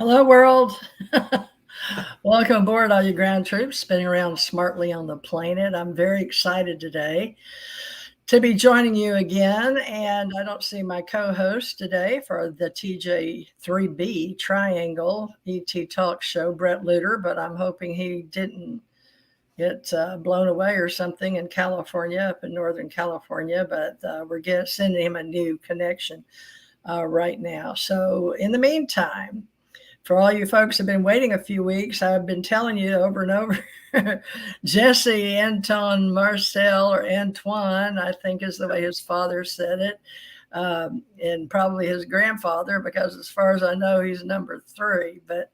Hello, world. Welcome aboard, all you ground troops spinning around smartly on the planet. I'm very excited today to be joining you again. And I don't see my co host today for the TJ3B Triangle ET Talk Show, Brett Luter, but I'm hoping he didn't get blown away or something in California, up in Northern California. But sending him a new connection right now. So, in the meantime, for all you folks who have been waiting a few weeks, I've been telling you over and over, Jesse Anton Marcel, or Antoine, I think is the way his father said it, and probably his grandfather, because as far as I know, he's number three. But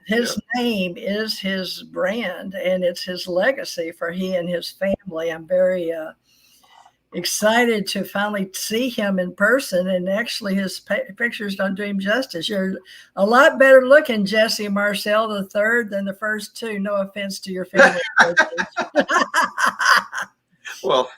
his name is his brand, and it's his legacy for he and his family. I'm very excited to finally see him in person, and actually his pictures don't do him justice. You're a lot better looking, Jesse Marcel the third, than the first two. No offense to your family. Well,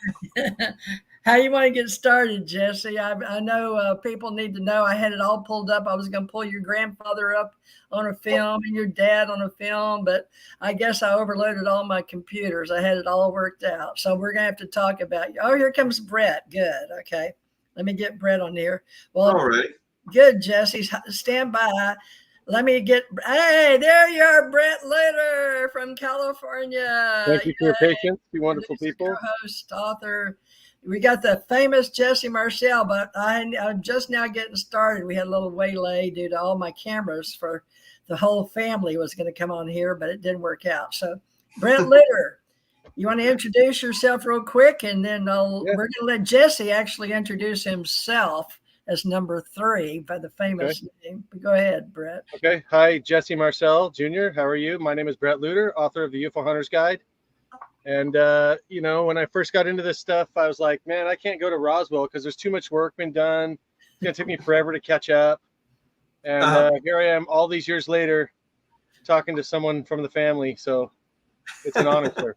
how you want to get started, Jesse? I know people need to know. I had it all pulled up. I was going to pull your grandfather up on a film and your dad on a film, but I guess I overloaded all my computers. I had it all worked out. So we're going to have to talk about you. Oh, here comes Brett. Good. Okay. Let me get Brett on here. Well, all right. Good, Jesse. Stand by. Let me get, hey, there you are, Brett Luter from California. Thank you for your patience, you wonderful people. Co-host, author. We got the famous Jesse Marcel, but I'm just now getting started. We had a little waylay due to all my cameras for the whole family was going to come on here, but it didn't work out. So, Brett Luter, you want to introduce yourself real quick, and then we're going to let Jesse actually introduce himself as number three by the famous name. But go ahead, Brett. Okay. Hi, Jesse Marcel Jr. How are you? My name is Brett Luter, author of the UFO Hunter's Guide. And, when I first got into this stuff, I was like, man, I can't go to Roswell because there's too much work been done. It's going to take me forever to catch up. And here I am all these years later talking to someone from the family. So it's an honor, sir.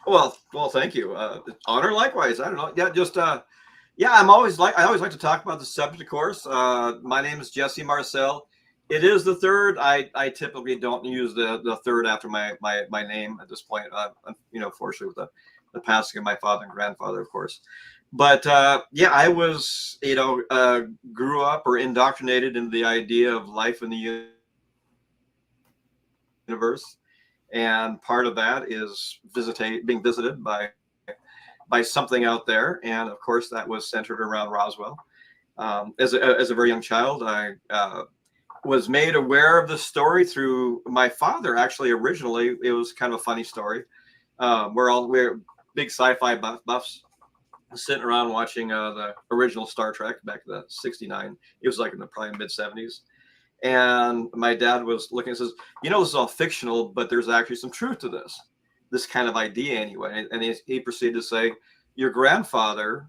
Well, thank you. Honor likewise. I don't know. I always like to talk about the subject, of course. My name is Jesse Marcel. It is the third. I typically don't use the third after my name at this point. Fortunately with the passing of my father and grandfather, of course. But I was, grew up or indoctrinated into the idea of life in the universe, and part of that is being visited by something out there, and of course that was centered around Roswell. As a very young child, I was made aware of the story through my father. Actually, originally, it was kind of a funny story. We're big sci-fi buffs sitting around watching the original Star Trek back in the '69. It was like in the probably mid '70s. And my dad was looking and says, this is all fictional, but there's actually some truth to this kind of idea anyway. And he proceeded to say, your grandfather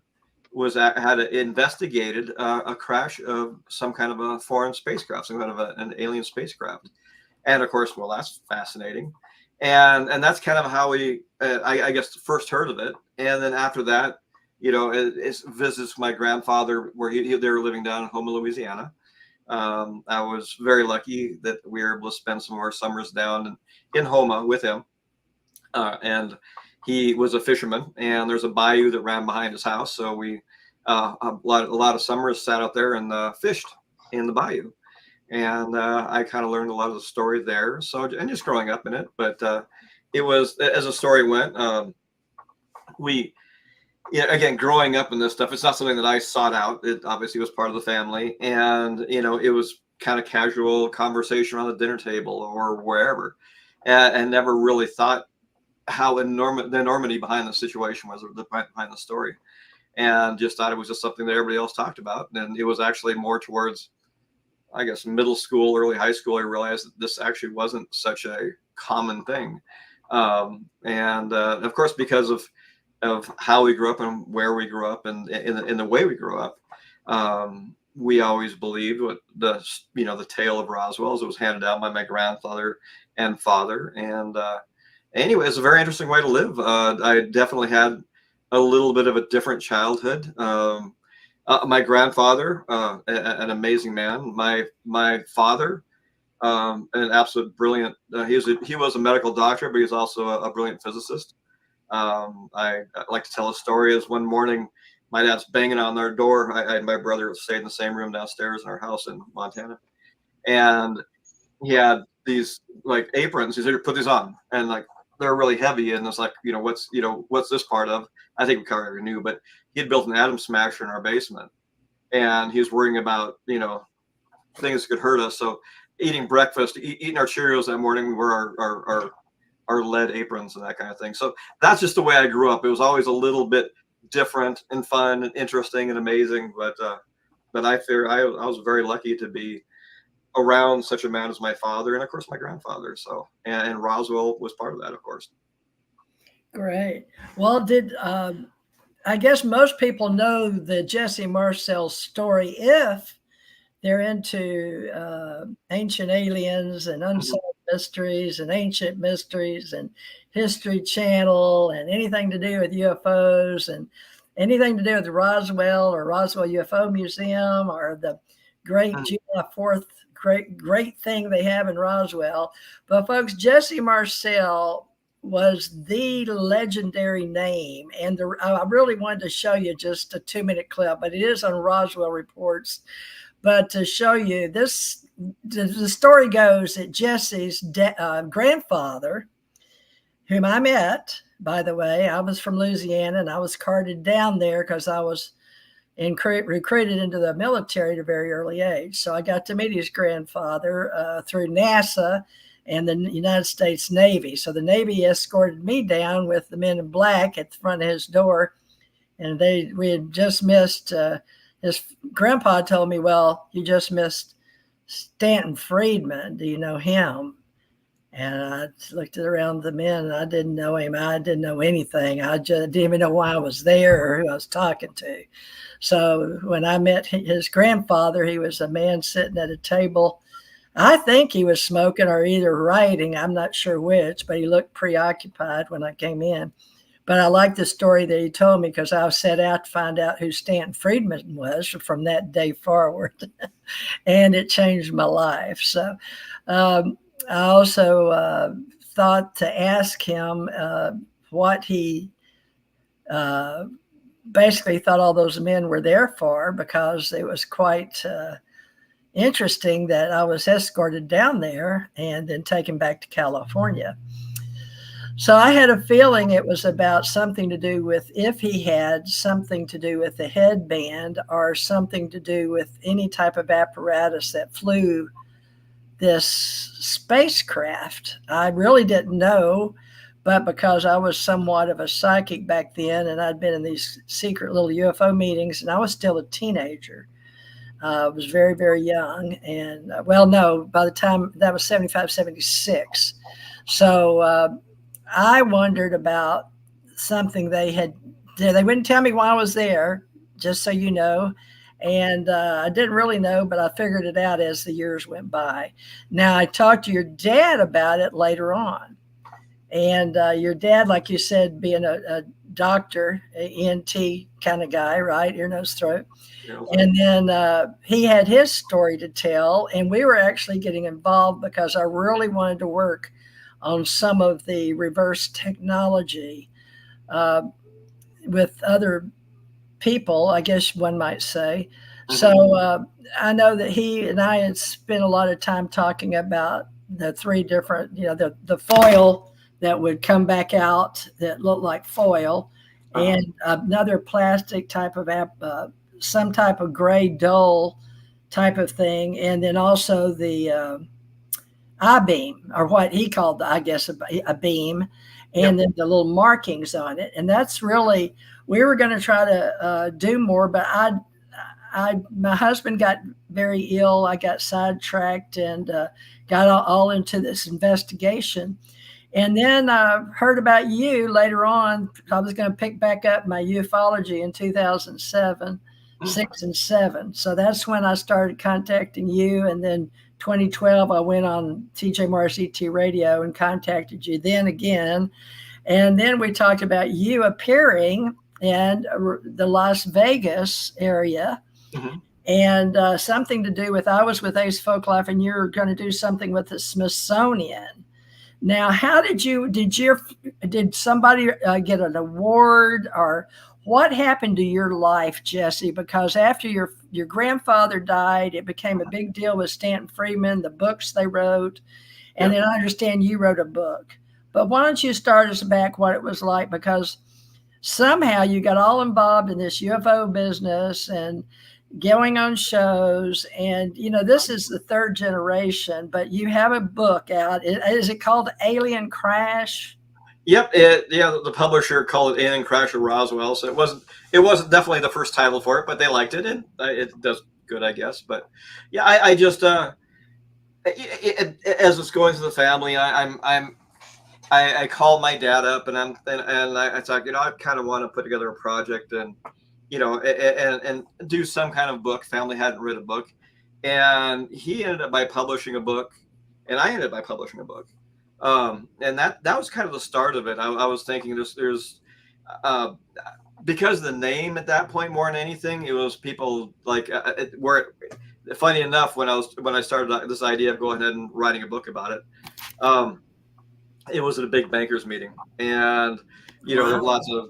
had investigated a crash of some kind of a foreign spacecraft, some kind of an alien spacecraft. And of course, well, that's fascinating. And that's kind of how we, I guess, first heard of it. And then after that, it visits my grandfather where they were living down in Houma, Louisiana. I was very lucky that we were able to spend some of our summers down in Houma with him. And he was a fisherman, and there's a bayou that ran behind his house. So we, a lot of summers sat out there and fished in the bayou. And I kind of learned a lot of the story there. So, and just growing up in it, but it was, as the story went, again, growing up in this stuff, it's not something that I sought out. It obviously was part of the family, and it was kind of casual conversation around the dinner table or wherever, and never really thought how the enormity behind the situation was, or behind the story, and just thought it was just something that everybody else talked about. And it was actually more towards, I guess, middle school, early high school, I realized that this actually wasn't such a common thing, and of course, because of how we grew up and where we grew up and in the way we grew up, we always believed what the tale of Roswell, as it was handed down by my grandfather and father. And anyway, it's a very interesting way to live. I definitely had a little bit of a different childhood. My grandfather, an amazing man. My father an absolute brilliant. He was a medical doctor, but he's also a brilliant physicist. I like to tell a story. Is one morning, my dad's banging on their door. I and my brother stayed in the same room downstairs in our house in Montana, and he had these like aprons. He said, "Put these on," and like they're really heavy. And it's like, what's this part of? I think we already knew, but he had built an atom smasher in our basement, and he was worrying about things that could hurt us. So eating breakfast, eating our Cheerios that morning, we wore our lead aprons and that kind of thing. So that's just the way I grew up. It was always a little bit different and fun and interesting and amazing. But I fear I was very lucky to be around such a man as my father, and of course my grandfather. So and Roswell was part of that, of course. Great. Well, I guess most people know the Jesse Marcel story if they're into ancient aliens and unsolved mysteries and ancient mysteries and History Channel and anything to do with UFOs and anything to do with the Roswell or Roswell UFO Museum or the great July 4th great thing they have in Roswell. But folks, Jesse Marcel was the legendary name. And I really wanted to show you just a 2-minute clip, but it is on Roswell Reports. But to show you this, the story goes that Jesse's grandfather, whom I met, by the way, I was from Louisiana and I was carted down there because I was recruited into the military at a very early age. So I got to meet his grandfather through NASA and the United States Navy. So the Navy escorted me down with the men in black at the front of his door. And we had just missed, his grandpa told me, "Well, you just missed Stanton Friedman. Do you know him?" And I looked around the men and I didn't know him. I didn't know anything. I just didn't even know why I was there or who I was talking to. So when I met his grandfather, he was a man sitting at a table. I think he was smoking or either writing. I'm not sure which, but he looked preoccupied when I came in. But I like the story that he told me because I set out to find out who Stanton Friedman was from that day forward. And it changed my life. So I also thought to ask him what he basically thought all those men were there for, because it was quite interesting that I was escorted down there and then taken back to California. So I had a feeling it was about something to do with, if he had something to do with the headband or something to do with any type of apparatus that flew this spacecraft. I really didn't know, but because I was somewhat of a psychic back then and I'd been in these secret little UFO meetings and I was still a teenager. I was very, very young. And by the time that was 75, 76. So I wondered about something they wouldn't tell me why I was there, just so you know. And I didn't really know, but I figured it out as the years went by. Now, I talked to your dad about it later on. And your dad, like you said, being a doctor, ENT kind of guy, right? Ear, nose, throat. Yeah. And then he had his story to tell. And we were actually getting involved because I really wanted to work on some of the reverse technology with other people, I guess one might say. Mm-hmm. So I know that he and I had spent a lot of time talking about the 3 different, the foil that would come back out that looked like foil, and another plastic type of some type of gray dull type of thing, and then also the I-beam, or what he called, I guess, a beam, and then the little markings on it. And that's really, we were going to try to do more, but my husband got very ill. I got sidetracked and got all into this investigation. And then I heard about you later on. I was going to pick back up my ufology in 2007, 6 and 7. So that's when I started contacting you. And then 2012, I went on TJ Morris ET Radio and contacted you then again. And then we talked about you appearing in the Las Vegas area. Mm-hmm. and something to do with, I was with Ace Folklife, and you're going to do something with the Smithsonian. Now, how did somebody get an award, or what happened to your life, Jesse? Because after your grandfather died, it became a big deal with Stanton Friedman, the books they wrote, and then I understand you wrote a book. But why don't you start us back what it was like? Because somehow you got all involved in this UFO business and going on shows, and this is the third generation, but you have a book out. Is it called Alien Crash? Yep. The publisher called it Alien Crash of Roswell, so it wasn't definitely the first title for it, but they liked it, and it does good, I guess. But yeah, I just as it's going through the family, I called my dad up, and I thought, I kind of want to put together a project, and and do some kind of book. Family hadn't read a book, and he ended up by publishing a book, and I ended up by publishing a book. And that was kind of the start of it. I was thinking there's because of the name at that point, more than anything, it was people like funny enough, when I started this idea of going ahead and writing a book about it, it was at a big bankers meeting, and Wow.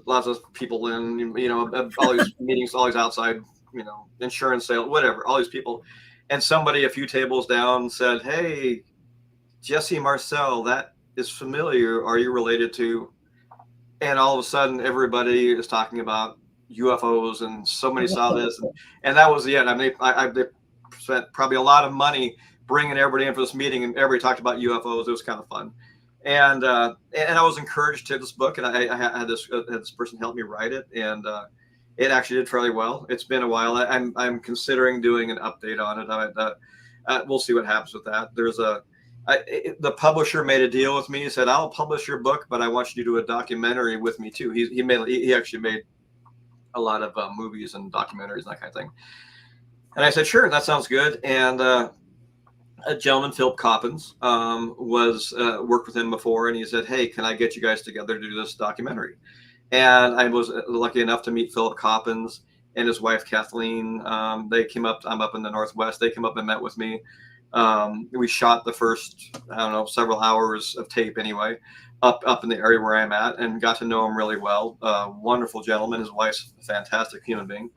lots of people in, all these meetings, all these outside, insurance sale, whatever, all these people, and somebody a few tables down said, "Hey, Jesse Marcel, that is familiar. Are you related to?" And all of a sudden, everybody is talking about UFOs, and somebody saw this, and that was the end. I mean, they spent probably a lot of money bringing everybody in for this meeting, and everybody talked about UFOs. It was kind of fun. And I was encouraged to this book, and I had this person help me write it, and it actually did fairly well. It's been a while. I'm considering doing an update on it. We'll see what happens with that. The publisher made a deal with me. He said, "I'll publish your book, but I want you to do a documentary with me too." He actually made a lot of movies and documentaries and that kind of thing. And I said, "Sure, that sounds good." And a gentleman, Philip Coppins, was worked with him before, and he said, "Hey, can I get you guys together to do this documentary?" And I was lucky enough to meet Philip Coppins and his wife Kathleen. They came up. I'm up in the Northwest. They came up and met with me. We shot the first, I don't know, several hours of tape anyway, up in the area where I'm at, and got to know him really well. Wonderful gentleman. His wife's a fantastic human being.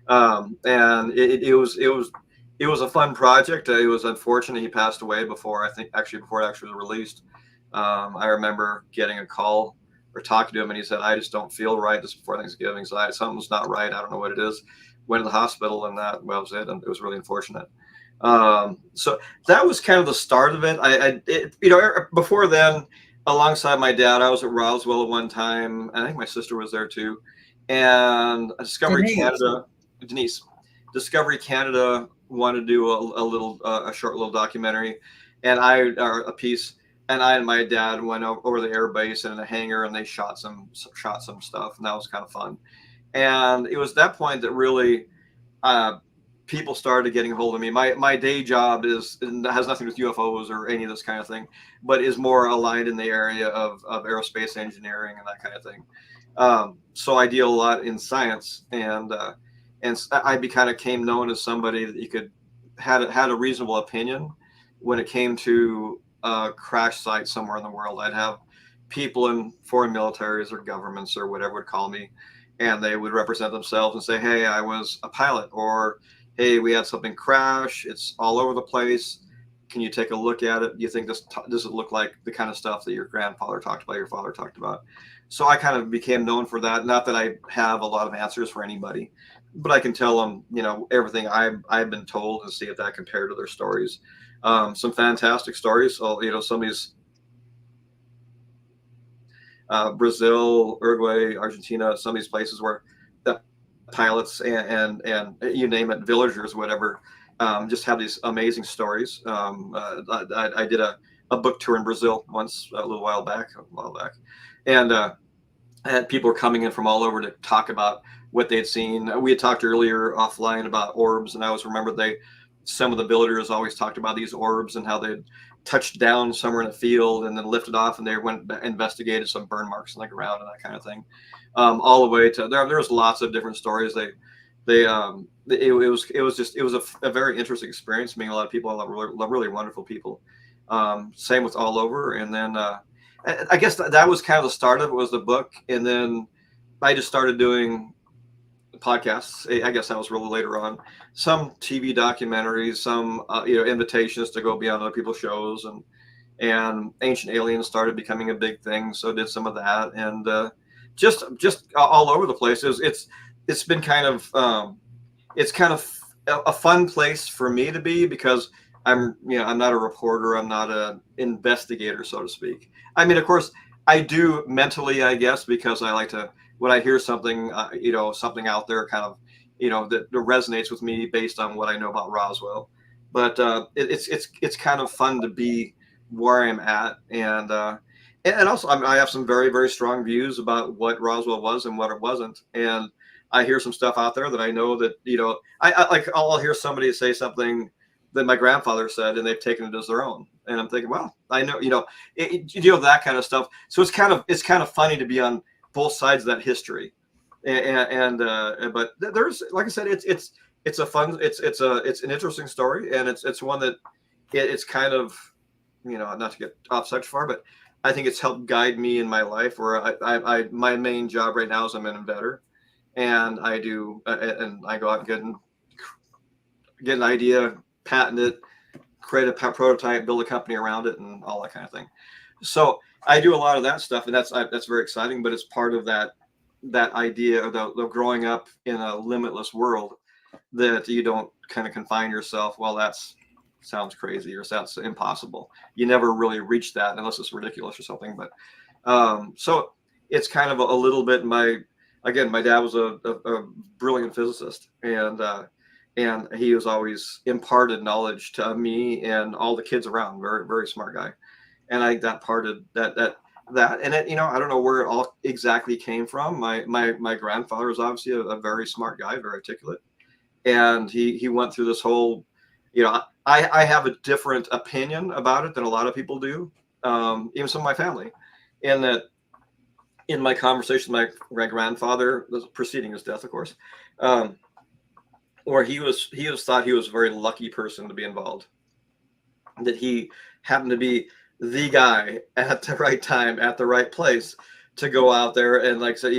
And it was a fun project. It was unfortunate he passed away before it actually was released. I remember getting a call or talking to him, and he said, "I just don't feel right." This before Thanksgiving, so something's not right. I don't know what it is. Went to the hospital, and that was it. And it was really unfortunate. So that was kind of the start of it. Before then, alongside my dad, I was at Roswell at one time. I think my sister was there too, and Denise, Discovery Canada wanted to do a short little documentary, and a piece, and I and my dad went over the air base and in a hangar, and they shot some stuff, and that was kind of fun. And it was that point that really people started getting a hold of me. My day job has nothing to do with UFOs or any of this kind of thing, but is more aligned in the area of aerospace engineering and that kind of thing. So I deal a lot in science, and I kind of came known as somebody that you could had a reasonable opinion when it came to a crash site somewhere in the world. I'd have people in foreign militaries or governments or whatever would call me, and they would represent themselves and say, "Hey, I was a pilot," or "Hey, we had something crash. It's all over the place. Can you take a look at it? Do you think does it look like the kind of stuff that your grandfather talked about, your father talked about?" So I kind of became known for that. Not that I have a lot of answers for anybody, but I can tell them, everything I've been told, and see if that compared to their stories. Some fantastic stories. So, some of these Brazil, Uruguay, Argentina, some of these places where the pilots and you name it, villagers, whatever, just have these amazing stories. I did a book tour in Brazil once, a while back, and people were coming in from all over to talk about what they'd seen. We had talked earlier offline about orbs, and I always remember some of the villagers always talked about these orbs and how they'd touched down somewhere in the field and then lifted off, and they went investigated some burn marks in the ground and that kind of thing. All the way to there was lots of different stories. They a very interesting experience, meeting a lot of people, really wonderful people. Same with all over. And then I guess that was kind of the start of it, was the book. And then I just started doing podcasts. I guess that was really later on. Some TV documentaries, some invitations to go be on other people's shows, and Ancient Aliens started becoming a big thing. So did some of that, and just all over the place. It's been kind of it's kind of a fun place for me to be, because I'm not a reporter, I'm not an investigator, so to speak. I mean, of course, I do mentally, I guess, because I like to, when I hear something, something out there, kind of, that resonates with me based on what I know about Roswell. But it's kind of fun to be where I'm at, and also I have some very, very strong views about what Roswell was and what it wasn't. And I hear some stuff out there that I know that, I'll hear somebody say something that my grandfather said, and they've taken it as their own. And I'm thinking, well, I know, you deal with that kind of stuff. So it's kind of funny to be on both sides of that history. But there's, like I said, it's a fun, it's an interesting story, and it's one that it's kind of, not to get off such far, but I think it's helped guide me in my life, where I my main job right now is I'm an inventor, and I do, and I go out and get an idea, patent it, create a prototype, build a company around it, and all that kind of thing. So I do a lot of that stuff, and that's very exciting. But it's part of that idea of the growing up in a limitless world, that you don't kind of confine yourself. Well, that's sounds crazy, or sounds impossible. You never really reach that unless it's ridiculous or something. But so it's kind of a little bit my dad was a brilliant physicist, and he was always imparted knowledge to me and all the kids around. Very, very smart guy. And I that parted that and it, I don't know where it all exactly came from. My grandfather was obviously a very smart guy, very articulate, and he went through this whole, I have a different opinion about it than a lot of people do, even some of my family, in that, in my conversation with my grandfather, preceding his death, of course, where he was thought he was a very lucky person to be involved, that he happened to be the guy at the right time, at the right place, to go out there. And like I said,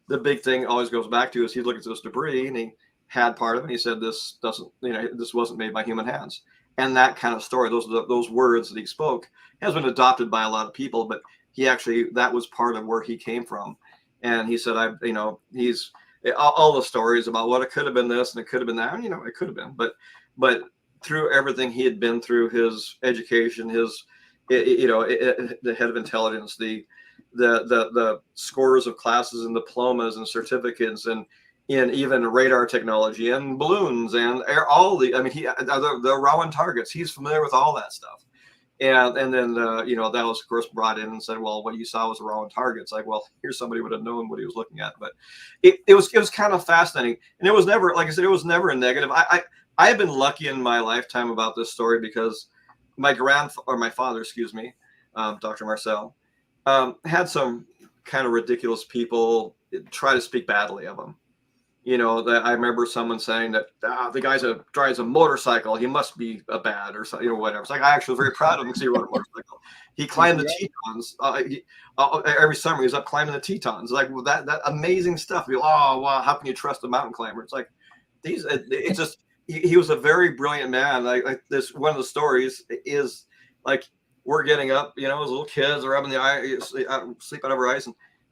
the big thing always goes back to is he looked at this debris, and he had part of it, and he said, this doesn't, this wasn't made by human hands. And that kind of story, those words that he spoke, has been adopted by a lot of people, but he actually, that was part of where he came from. And he said, he's all the stories about what it could have been this and it could have been that, it could have been, but through everything he had been through, his education, the head of intelligence, the scores of classes and diplomas and certificates, and in even radar technology and balloons and the Rowan targets, he's familiar with all that stuff. And then that was, of course, brought in and said, well, what you saw was the wrong targets. Like, well, here's somebody would have known what he was looking at. But it was kind of fascinating, and it was never, like I said, it was never a negative. I have been lucky in my lifetime about this story, because my father, excuse me, Dr. Marcel, had some kind of ridiculous people try to speak badly of him. That I remember someone saying that the guy drives a motorcycle, he must be a bad, or something, whatever. It's like, I actually was very proud of him because he rode a motorcycle. He climbed the Tetons. Every summer he was up climbing the Tetons. Like, well, that amazing stuff. Oh, wow, how can you trust a mountain climber? It's like, it's just, he was a very brilliant man. Like this, one of the stories is like, we're getting up, as little kids, are up in the ice, sleeping over ice,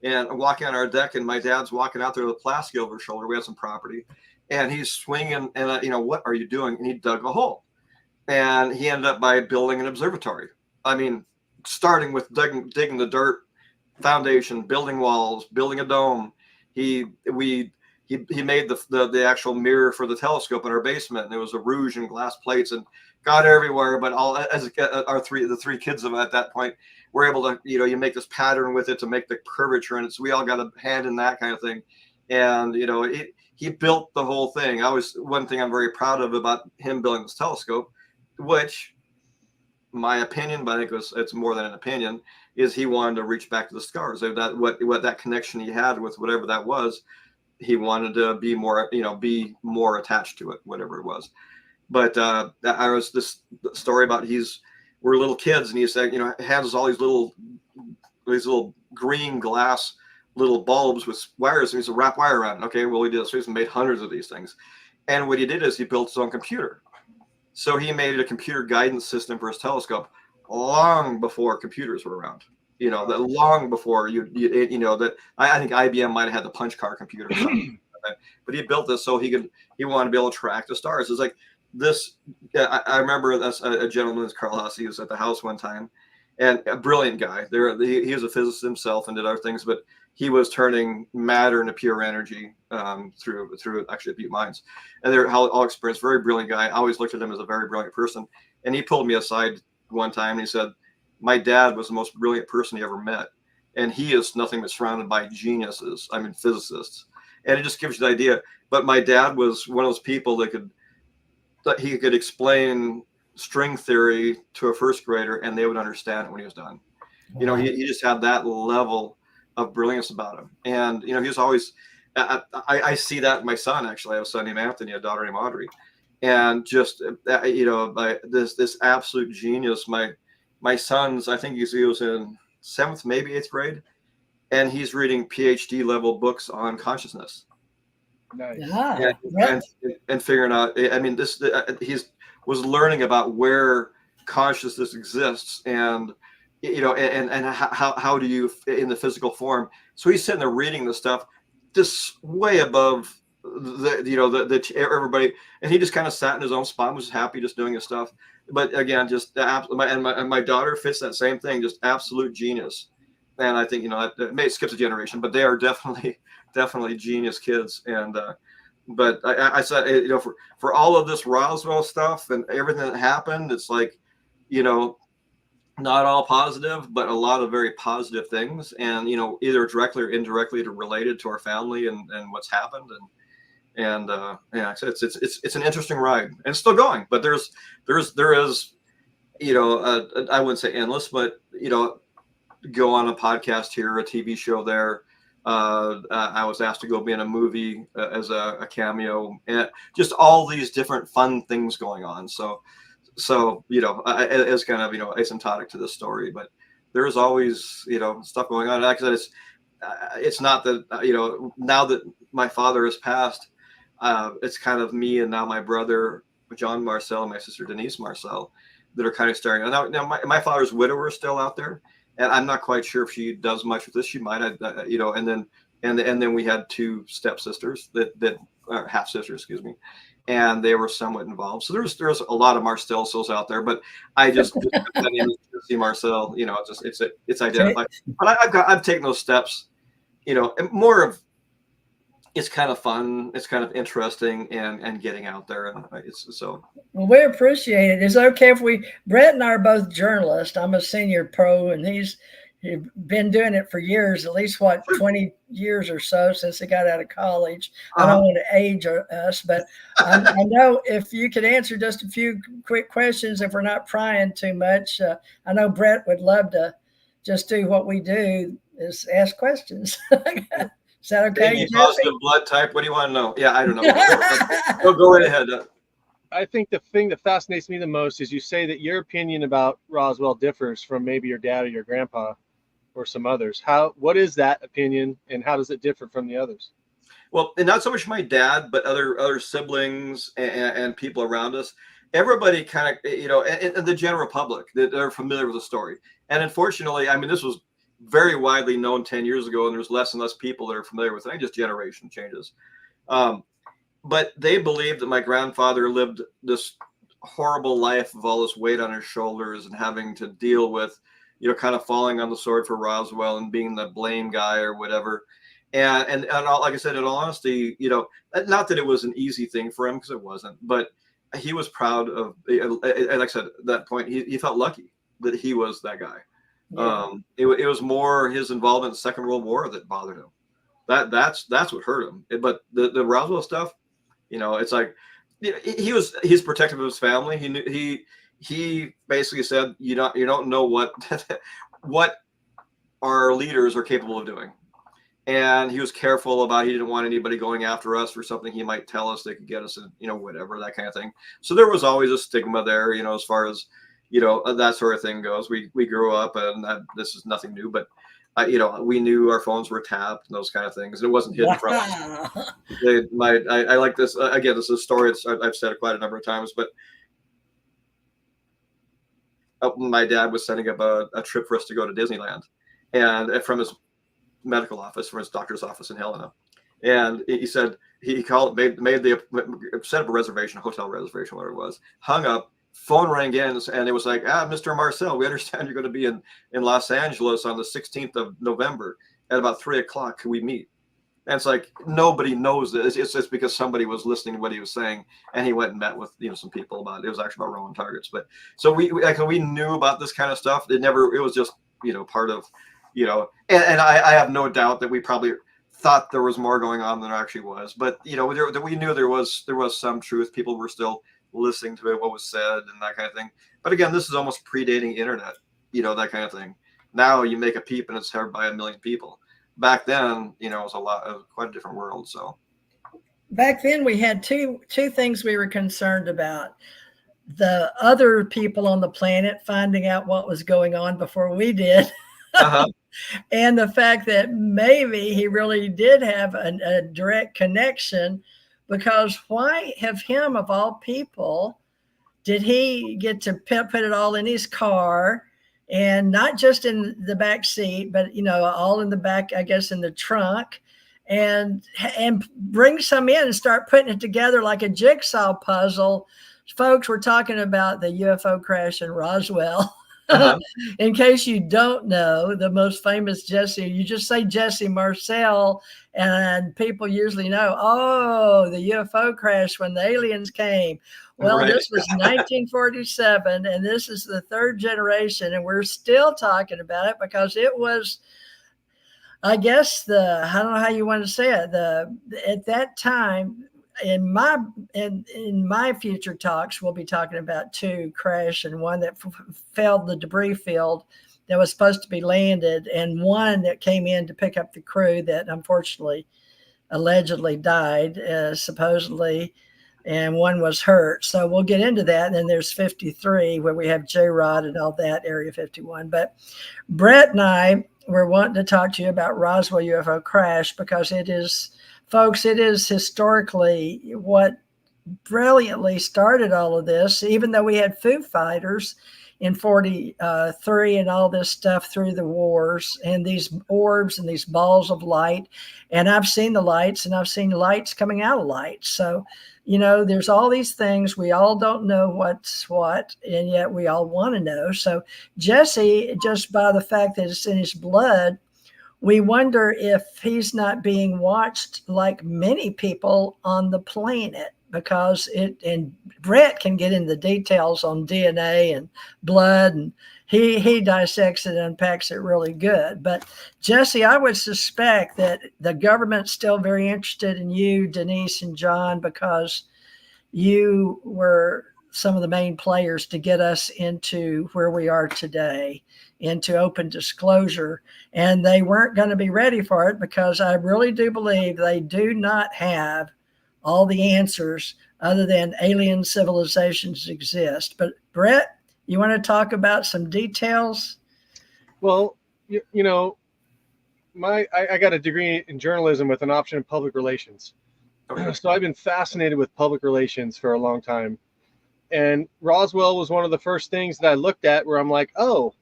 and walking on our deck, and my dad's walking out there with a plastic over his shoulder. We had some property, and he's swinging, and what are you doing? And he dug a hole, and he ended up by building an observatory. I mean, starting with digging the dirt foundation, building walls, building a dome. He made the actual mirror for the telescope in our basement, and it was a rouge and glass plates, and got everywhere. But all, as the three kids at that point were able to, you make this pattern with it to make the curvature in it. So we all got a hand in that kind of thing. And, he built the whole thing. One thing I'm very proud of about him building this telescope, which, my opinion, but I think it's more than an opinion, is he wanted to reach back to the stars. So what that connection he had with whatever that was, he wanted to be more, be more attached to it, whatever it was. But I was this story about we're little kids, and he said, has all these little green glass little bulbs with wires, and he's a wrap wire around it. Okay, well, he did. So he's made hundreds of these things. And what he did is he built his own computer. So he made a computer guidance system for his telescope long before computers were around. That long before that I think IBM might have had the punch card computer or something. But he built this so he wanted to be able to track the stars. It's like this. I remember that's a gentleman, Carl Haas. He was at the house one time, and a brilliant guy. He was a physicist himself and did other things, but he was turning matter into pure energy through actually Butte Mines. And they're all experienced, very brilliant guy. I always looked at him as a very brilliant person. And he pulled me aside one time and he said, my dad was the most brilliant person he ever met. And he is nothing but surrounded by geniuses. I mean, physicists. And it just gives you the idea. But my dad was one of those people that he could explain string theory to a first grader and they would understand it when he was done. Wow. He just had that level of brilliance about him. And, he was always, I see that in my son, actually. I have a son named Anthony, a daughter named Audrey. And just, this absolute genius. My son's, I think he was in 7th, maybe 8th grade. And he's reading PhD level books on consciousness. Nice. Yeah. And figuring out, I mean, was learning about where consciousness exists and, and how do you in the physical form. So he's sitting there reading the stuff just way above everybody. And he just kind of sat in his own spot, was happy just doing his stuff. But again, just my daughter fits that same thing, just absolute genius. And I think, it skips a generation, but they are definitely genius kids. And, but I said, for all of this Roswell stuff and everything that happened, it's like, not all positive, but a lot of very positive things. And, either directly or indirectly related to our family and what's happened. And yeah, it's an interesting ride and it's still going, but there is, I wouldn't say endless, but, go on a podcast here, a TV show there. I was asked to go be in a movie as a cameo, and just all these different fun things going on. So it's kind of asymptotic to this story, but there's always stuff going on. Like I said, it's not that now that my father has passed, it's kind of me and now my brother John Marcel and my sister Denise Marcel that are kind of starting. Now my father's widower is still out there. And I'm not quite sure if she does much with this. She might, and then we had 2 stepsisters that are half sisters, excuse me, and they were somewhat involved. So there's a lot of Marcel out there, but I just Jesse Marcel, it's identified. But I've taken those steps, and more of it's kind of fun, it's kind of interesting, and getting out there, and it's so. Well, we appreciate it. Is it okay if Brett and I are both journalists. I'm a senior pro, and he's been doing it for years, at least 20 years or so since he got out of college. I don't want to age us, but I know if you could answer just a few quick questions, if we're not prying too much. I know Brett would love to just do what we do is ask questions. Is that okay? Positive blood type. What do you want to know? Yeah, I don't know. Go right ahead. I think the thing that fascinates me the most is you say that your opinion about Roswell differs from maybe your dad or your grandpa or some others. What is that opinion, and how does it differ from the others? Well, and not so much my dad, but other siblings and people around us. Everybody kind of, and the general public that are familiar with the story. And unfortunately, I mean, this was very widely known 10 years ago, and there's less and less people that are familiar with it. I think just generation changes. But they believed that my grandfather lived this horrible life of all this weight on his shoulders and having to deal with, kind of falling on the sword for Roswell and being the blame guy or whatever. And like I said, in all honesty, not that it was an easy thing for him, because it wasn't, but he was proud of, and like I said, at that point, he felt lucky that he was that guy. Yeah. It was more his involvement in the Second World War that bothered him. That's what hurt him. But the Roswell stuff, it's like he's protective of his family. He basically said you don't know what our leaders are capable of doing, and he was careful about, he didn't want anybody going after us for something he might tell us that could get us, whatever, that kind of thing. So there was always a stigma there, as far as, that sort of thing goes. We grew up, and this is nothing new, but we knew our phones were tapped and those kind of things. It wasn't hidden from us. Wow. I like this. Again, this is a story. I've said it quite a number of times, but my dad was setting up a trip for us to go to Disneyland, and from his medical office, from his doctor's office in Helena. And he said, he called, set up a reservation, a hotel reservation, whatever it was, hung up, phone rang in, and it was like, Mr. Marcel, we understand you're going to be in Los Angeles on the 16th of November at about 3:00. Can we meet? And it's like, nobody knows this. It's just because somebody was listening to what he was saying, and he went and met with, some people about it. It was actually about rolling targets. But so we knew about this kind of stuff. It was just, part of, and I have no doubt that we probably thought there was more going on than there actually was. But, we knew there was some truth. People were still listening to what was said and that kind of thing. But again, this is almost predating internet, that kind of thing. Now you make a peep and it's heard by 1 million people. Back then, it was quite a different world. So back then we had two things we were concerned about: the other people on the planet finding out what was going on before we did. uh-huh. And the fact that maybe he really did have a direct connection, because why have him, of all people, did he get to put it all in his car, and not just in the back seat, but all in the back, I guess, in the trunk, and bring some in and start putting it together like a jigsaw puzzle? Folks, we're talking about the UFO crash in Roswell. Uh-huh. In case you don't know, the most famous Jesse, you just say Jesse Marcel, and people usually know, oh, the UFO crash when the aliens came. Well, Right. This was 1947, and this is the third generation, and we're still talking about it because it was, I guess, I don't know how you want to say it, at that time, in my future talks, we'll be talking about two crash, and one that failed the debris field that was supposed to be landed, and one that came in to pick up the crew that unfortunately allegedly died, supposedly, and one was hurt. So we'll get into that. And then there's 53, where we have J-Rod and all that, Area 51. But Brett and I were wanting to talk to you about Roswell UFO crash, because it is, folks, it is historically what brilliantly started all of this, even though we had Foo Fighters in 43 and all this stuff through the wars, and these orbs and these balls of light. And I've seen the lights, and I've seen lights coming out of lights. So, there's all these things. We all don't know what's what, and yet we all want to know. So Jesse, just by the fact that it's in his blood, we wonder if he's not being watched like many people on the planet, because and Brett can get into the details on DNA and blood, and he dissects it and unpacks it really good. But Jesse, I would suspect that the government's still very interested in you, Denise, and John, because you were some of the main players to get us into where we are today, into open disclosure. And they weren't going to be ready for it, because I really do believe they do not have all the answers other than alien civilizations exist. But Brett, you want to talk about some details? Well, I got a degree in journalism with an option in public relations. Okay. So I've been fascinated with public relations for a long time. And Roswell was one of the first things that I looked at where I'm like, oh,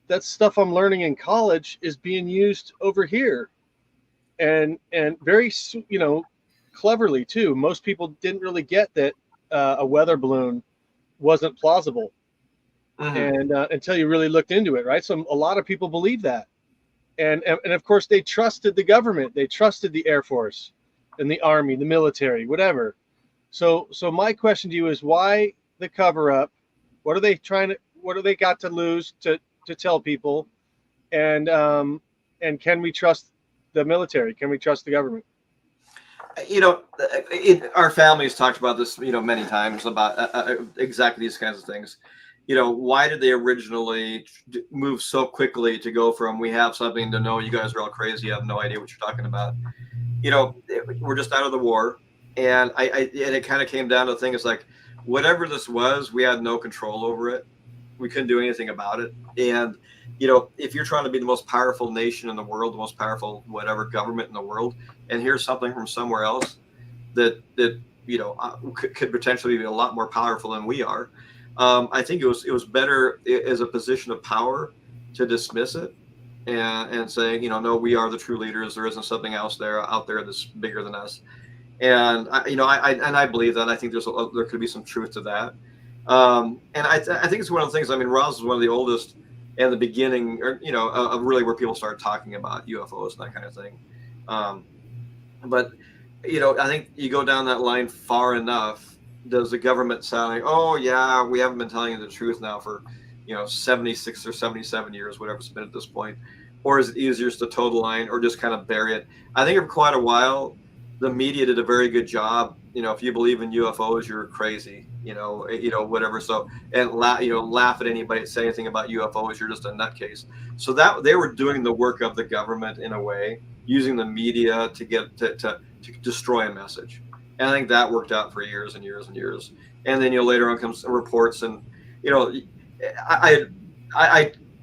that stuff I'm learning in college is being used over here. And very, cleverly too. Most people didn't really get that a weather balloon wasn't plausible. Mm-hmm. And until you really looked into it, right? So a lot of people believe that. And of course, they trusted the government. They trusted the Air Force and the Army, the military, whatever. So my question to you is, why the cover up? What do they got to lose to tell people? And can we trust the military? Can we trust the government? Our families talked about this, many times, about exactly these kinds of things. why did they originally move so quickly to go from we have something to no, you guys are all crazy, you have no idea what you're talking about. We're just out of the war, and and it kind of came down to the thing. It's like whatever this was, we had no control over it. We couldn't do anything about it. And if you're trying to be the most powerful nation in the world, the most powerful whatever government in the world, and here's something from somewhere else that could potentially be a lot more powerful than we are. I think it was better as a position of power to dismiss it and saying, no, we are the true leaders. There isn't something else out there that's bigger than us. And I believe that. I think there could be some truth to that. And I think it's one of the things. I mean, Ross is one of the oldest and the beginning, or of really where people start talking about UFOs and that kind of thing. But I think you go down that line far enough, does the government sound like, oh yeah, we haven't been telling you the truth now for 76 or 77 years, whatever it's been at this point? Or is it easier just to toe the line or just kind of bury it? I think for quite a while, the media did a very good job. If you believe in UFOs, you're crazy, whatever. So, and laugh at anybody that say anything about UFOs, you're just a nutcase. So that they were doing the work of the government in a way, using the media to get to destroy a message. And I think that worked out for years and years and years. And then later on comes reports, and I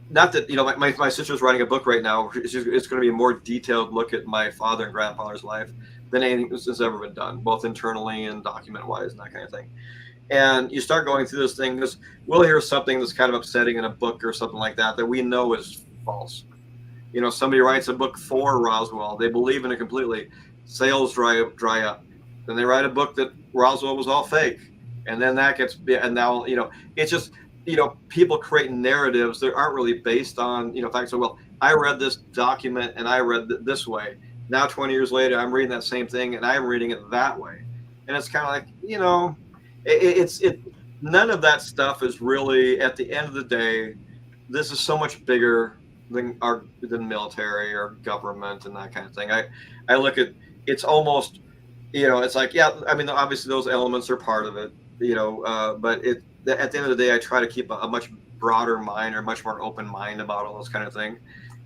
not that my sister's writing a book right now. It's going to be a more detailed look at my father and grandfather's life than anything that's ever been done, both internally and document wise and that kind of thing. And you start going through this thing, we'll hear something that's kind of upsetting in a book or something like that we know is false. Somebody writes a book for Roswell, they believe in it completely, sales dry up. Then they write a book that Roswell was all fake, and then that gets, and now it's just people create narratives that aren't really based on facts. So, well, I read this document and I read this way. Now 20 years later, I'm reading that same thing and I'm reading it that way. And it's kind of like, it's none of that stuff is really, at the end of the day, this is so much bigger than military or government and that kind of thing. I look at, it's almost, it's like, yeah, I mean, obviously those elements are part of it, but at the end of the day, I try to keep a much broader mind, or much more open mind about all those kind of things.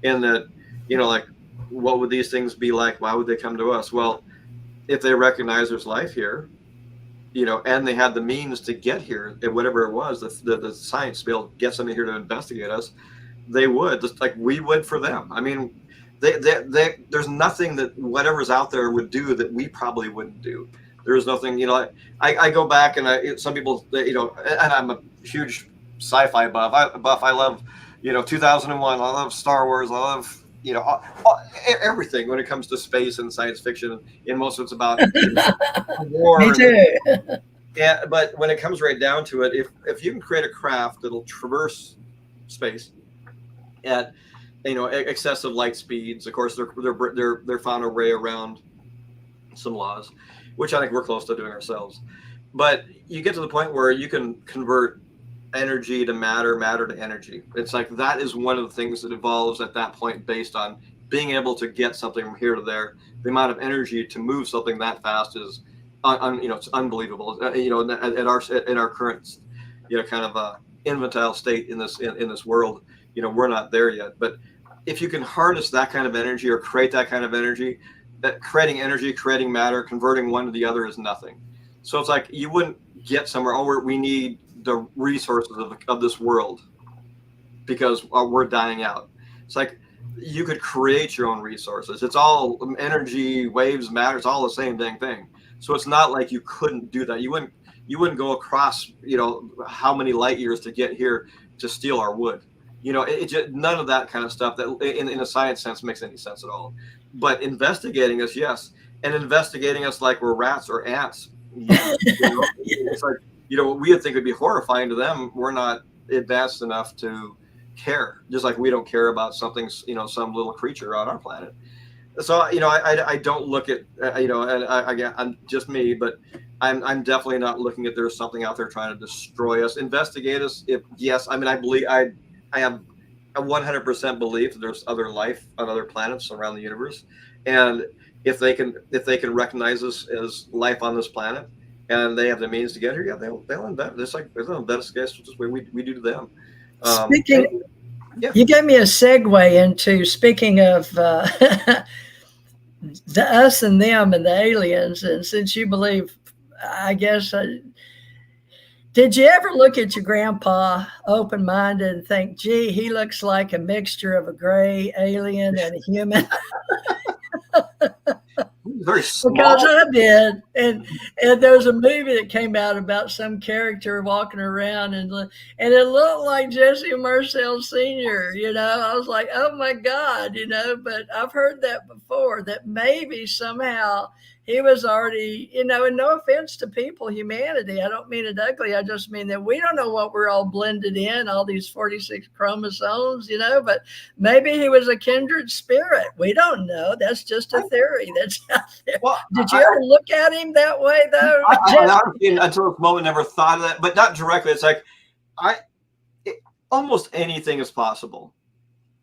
And that, like, what would these things be like? Why would they come to us? Well, if they recognize there's life here, and they had the means to get here, and whatever it was, the science to be able to get somebody here to investigate us, they would, just like we would for them. I mean, there's nothing that whatever's out there would do that we probably wouldn't do. There's nothing, I go back and some people, and I'm a huge sci-fi buff. I love, 2001. I love Star Wars. I love, everything when it comes to space and science fiction. And most of it's about war. Me too. Yeah, but when it comes right down to it, if you can create a craft that'll traverse space at excessive light speeds, of course they're found a way around some laws, which I think we're close to doing ourselves. But you get to the point where you can convert energy to matter, matter to energy. It's like that is one of the things that evolves at that point, based on being able to get something from here to there. The amount of energy to move something that fast is, it's unbelievable. In our current, kind of infantile state in this world, we're not there yet. But if you can harness that kind of energy or create that kind of energy, that creating energy, creating matter, converting one to the other is nothing. So it's like you wouldn't get somewhere, we need the resources of this world because we're dying out. It's like you could create your own resources. It's all energy, waves, matter. It's all the same dang thing. So it's not like you couldn't do that. You wouldn't go across, how many light years to get here to steal our wood. It just, none of that kind of stuff that in a science sense makes any sense at all. But investigating us, yes. And investigating us like we're rats or ants. It's like, what we would think would be horrifying to them, we're not advanced enough to care. Just like we don't care about something, some little creature on our planet. So, I don't look at, and I'm just me, but I'm definitely not looking at there's something out there trying to destroy us, investigate us. If yes, I mean, I believe I have a 100% belief that there's other life on other planets around the universe, and if they can recognize us as life on this planet, and they have the means to get here, yeah, they'll invest. It's like they'll invest just the way we do to them. Speaking, yeah. You gave me a segue into speaking of the us and them and the aliens. And since you believe, I guess, did you ever look at your grandpa open minded and think, gee, he looks like a mixture of a gray alien and a human? Very small. Because I did, and there was a movie that came out about some character walking around, and it looked like Jesse Marcel Sr. You know, I was like, oh my God, you know. But I've heard that before, that maybe somehow he was already, you know. And no offense to people, humanity, I don't mean it ugly. I just mean that we don't know what we're all blended in, all these 46 chromosomes, you know. But maybe he was a kindred spirit. We don't know. That's just a theory that's out there. Well, did you ever look at him that way, though? Until this moment, never thought of that, but not directly. It's like almost anything is possible.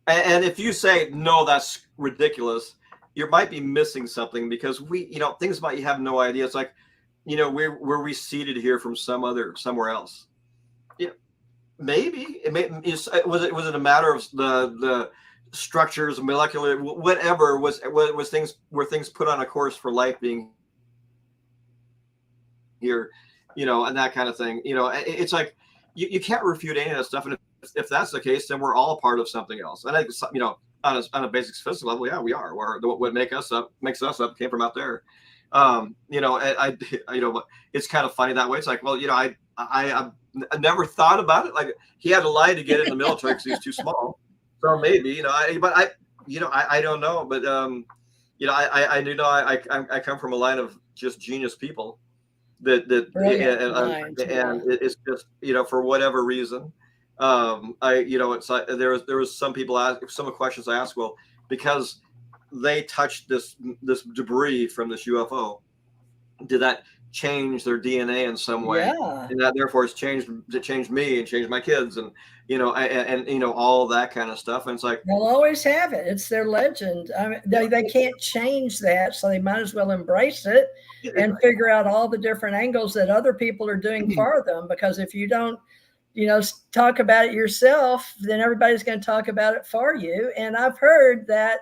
And if you say, no, that's ridiculous, you might be missing something, because things about you have no idea. It's like, we're reseeded here from somewhere else. Yeah, maybe was it a matter of the structures, molecular, whatever was things put on a course for life being here, and that kind of thing. It's like you can't refute any of that stuff. And if that's the case, then we're all part of something else. And I think, on a basic physical level, yeah, we are. What makes us up came from out there. It's kind of funny that way. It's like, well, I never thought about it. Like, he had to lie to get in the military because he's too small. So maybe, I don't know. But I do know I come from a line of just genius people that it's just, for whatever reason. It's like there was some people some of the questions I asked, well, because they touched this debris from this UFO, did that change their DNA in some way? Yeah. And that therefore it changed me and changed my kids, and all that kind of stuff. And it's like, they'll always have it. It's their legend. I mean, they can't change that, so they might as well embrace it and figure out all the different angles that other people are doing for them. Because if you don't, talk about it yourself, then everybody's going to talk about it for you. And I've heard that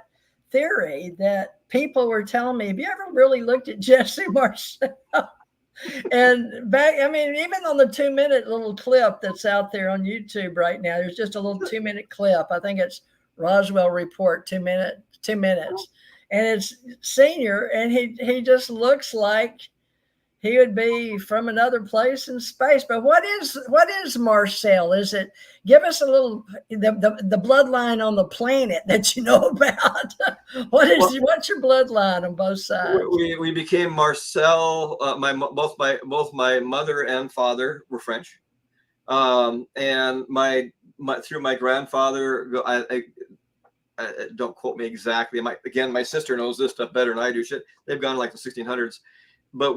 theory that people were telling me, have you ever really looked at Jesse Marcel? And even on the 2-minute little clip that's out there on YouTube right now, there's just a little 2-minute clip. I think it's Roswell Report, 2 minutes. And it's Senior, and he just looks like he would be from another place in space. But what is Marcel? Is it, give us a little, the bloodline on the planet that you know about? What's your bloodline on both sides? We became Marcel. Both my mother and father were French, and my through my grandfather. I don't quote me exactly. My sister knows this stuff better than I do. They've gone like the 1600s. But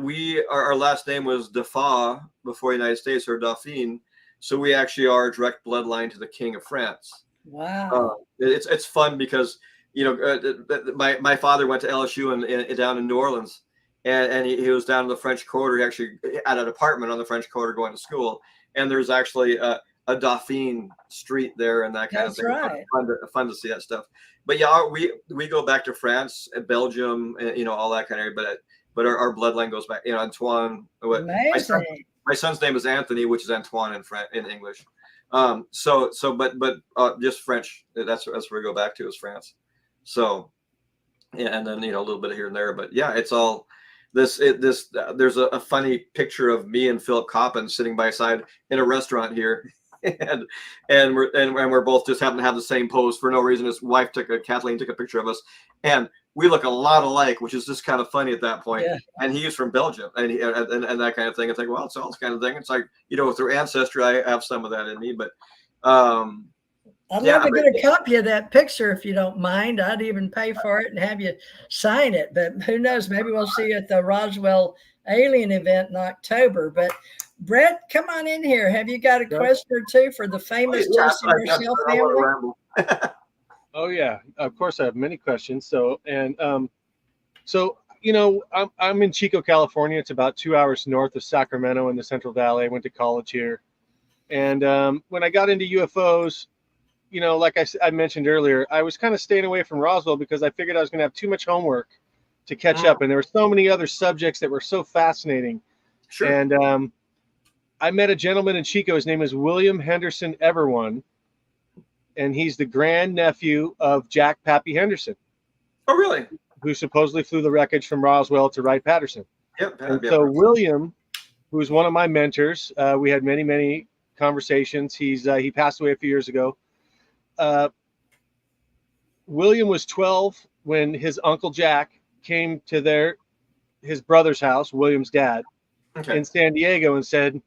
our last name was Defa before the United States, or Dauphine. So we actually are a direct bloodline to the King of France. Wow. It's fun because, my father went to LSU down in New Orleans, and he was down in the French Quarter. He actually had an apartment on the French Quarter going to school. And there's actually a Dauphine street there and that kind of thing. Right. Fun to see that stuff. But yeah, we go back to France and Belgium and, all that kind of area. But our bloodline goes back, Antoine. Amazing. My son's name is Anthony, which is Antoine in English. But just French. That's where we go back to, is France. So, yeah, and then a little bit of here and there. But yeah, it's all this. There's a funny picture of me and Philip Coppin sitting by side in a restaurant here, and we're both just happen to have the same pose for no reason. His wife Kathleen took a picture of us, and we look a lot alike, which is just kind of funny at that point. Yeah. And he's from Belgium, and that kind of thing. It's like, well, it's all this kind of thing. It's like, through ancestry, I have some of that in me. But I'd love to get a copy of that picture if you don't mind. I'd even pay for it and have you sign it. But who knows? Maybe we'll see you at the Roswell Alien event in October. But Brett, come on in here. Have you got a question or two for the famous Jesse Marcel family? Oh yeah, of course I have many questions. So I'm in Chico, California. It's about 2 hours north of Sacramento in the Central Valley. I went to college here. And when I got into UFOs, like I mentioned earlier, I was kind of staying away from Roswell because I figured I was going to have too much homework to catch up. And there were so many other subjects that were so fascinating. Sure. And I met a gentleman in Chico. His name is William Henderson Everone. And he's the grandnephew of Jack Pappy Henderson. Oh, really? Who supposedly flew the wreckage from Roswell to Wright-Patterson. Yep. And so William, who's one of my mentors, we had many, many conversations. He passed away a few years ago. William was 12 when his uncle Jack came to his brother's house, William's dad, in San Diego, and said,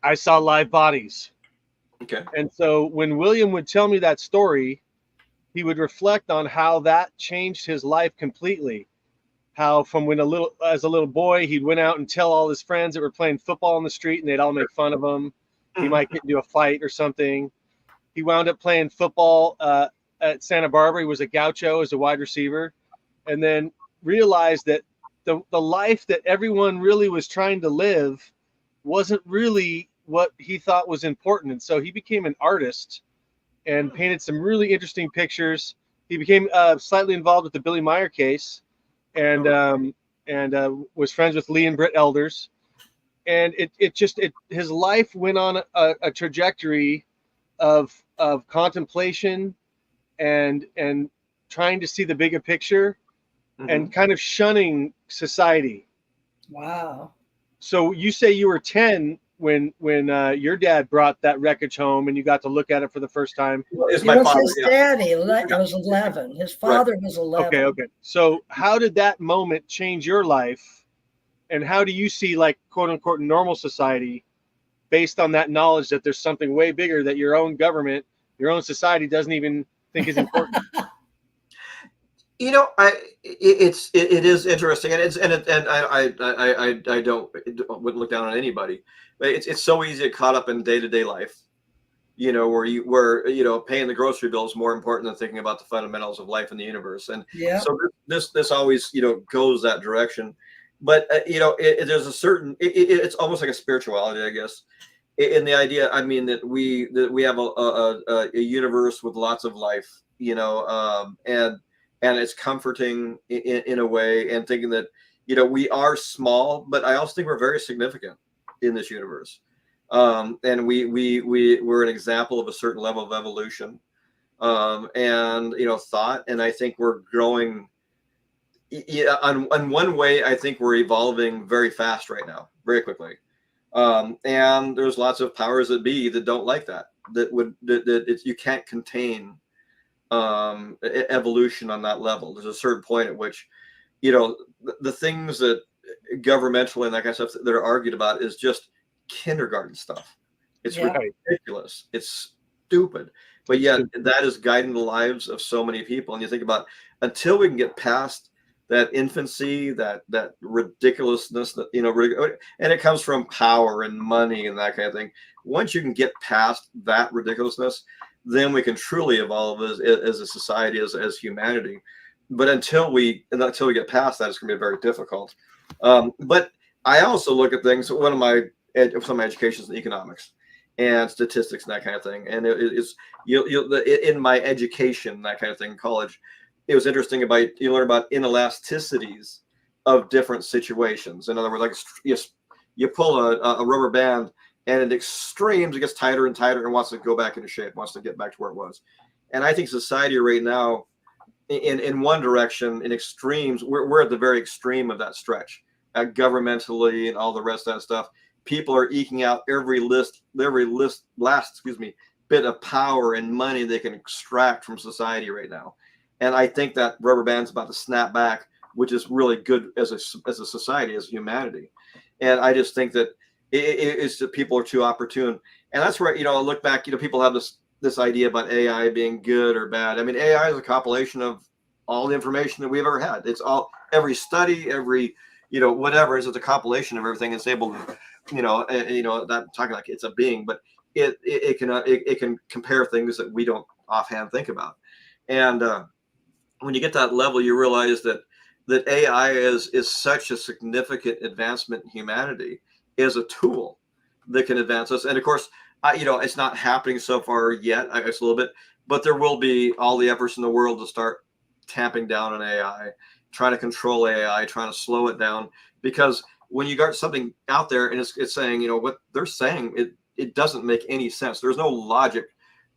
"I saw live bodies." Okay. And so when William would tell me that story, he would reflect on how that changed his life completely. How from as a little boy, he'd went out and tell all his friends that were playing football on the street, and they'd all make fun of him. He might get into a fight or something. He wound up playing football at Santa Barbara. He was a gaucho as a wide receiver, and then realized that the life that everyone really was trying to live wasn't really what he thought was important. And so he became an artist and painted some really interesting pictures. He became slightly involved with the Billy Meyer case, and was friends with Lee and Britt Elders. And his life went on a trajectory of contemplation and trying to see the bigger picture, and kind of shunning society. Wow. So you say you were 10 when your dad brought that wreckage home and you got to look at it for the first time. It was his daddy. It was 11. His father was 11. Okay. So how did that moment change your life? And how do you see, like, quote unquote, normal society based on that knowledge that there's something way bigger that your own government, your own society doesn't even think is important? It is interesting, and I wouldn't look down on anybody, but it's so easy to get caught up in day-to-day life, where paying the grocery bill is more important than thinking about the fundamentals of life in the universe, and so this always goes that direction. But there's a certain it's almost like a spirituality, I guess, in the idea. I mean that we have a universe with lots of life, and it's comforting in a way, and thinking that we are small, but I also think we're very significant in this universe, and we're an example of a certain level of evolution, and thought, and I think we're growing. On one way, I think we're evolving very fast right now, very quickly, and there's lots of powers that be that don't like that you can't contain evolution on that level. There's a certain point at which the things that governmentally and that kind of stuff that are argued about is just kindergarten stuff. It's ridiculous. It's stupid, but yet that is guiding the lives of so many people. And you think about, until we can get past that infancy, that ridiculousness, that and it comes from power and money and that kind of thing. Once you can get past that ridiculousness, then we can truly evolve as a society, as humanity. But until we get past that, it's going to be very difficult. But I also look at things. Some of my education is in economics and statistics and that kind of thing. And in my education, that kind of thing in college, it was interesting you learn about inelasticities of different situations. In other words, like you pull a rubber band, and at extremes, it gets tighter and tighter and wants to go back into shape, wants to get back to where it was. And I think society right now, in one direction, in extremes, we're at the very extreme of that stretch, governmentally and all the rest of that stuff. People are eking out every last bit of power and money they can extract from society right now. And I think that rubber band's about to snap back, which is really good as a society, as humanity. And I just think that it's that people are too opportune. And that's where, I look back, people have this idea about AI being good or bad. I mean, AI is a compilation of all the information that we've ever had. It's every study, every, whatever, it's a compilation of everything. It's able to, not talking like it's a being, but it can compare things that we don't offhand think about. And when you get to that level, you realize that that AI is such a significant advancement in humanity as a tool that can advance us. And of course, it's not happening so far yet, I guess a little bit, but there will be all the efforts in the world to start tamping down on AI, trying to control AI, trying to slow it down. Because when you got something out there and it's saying, what they're saying, it doesn't make any sense. There's no logic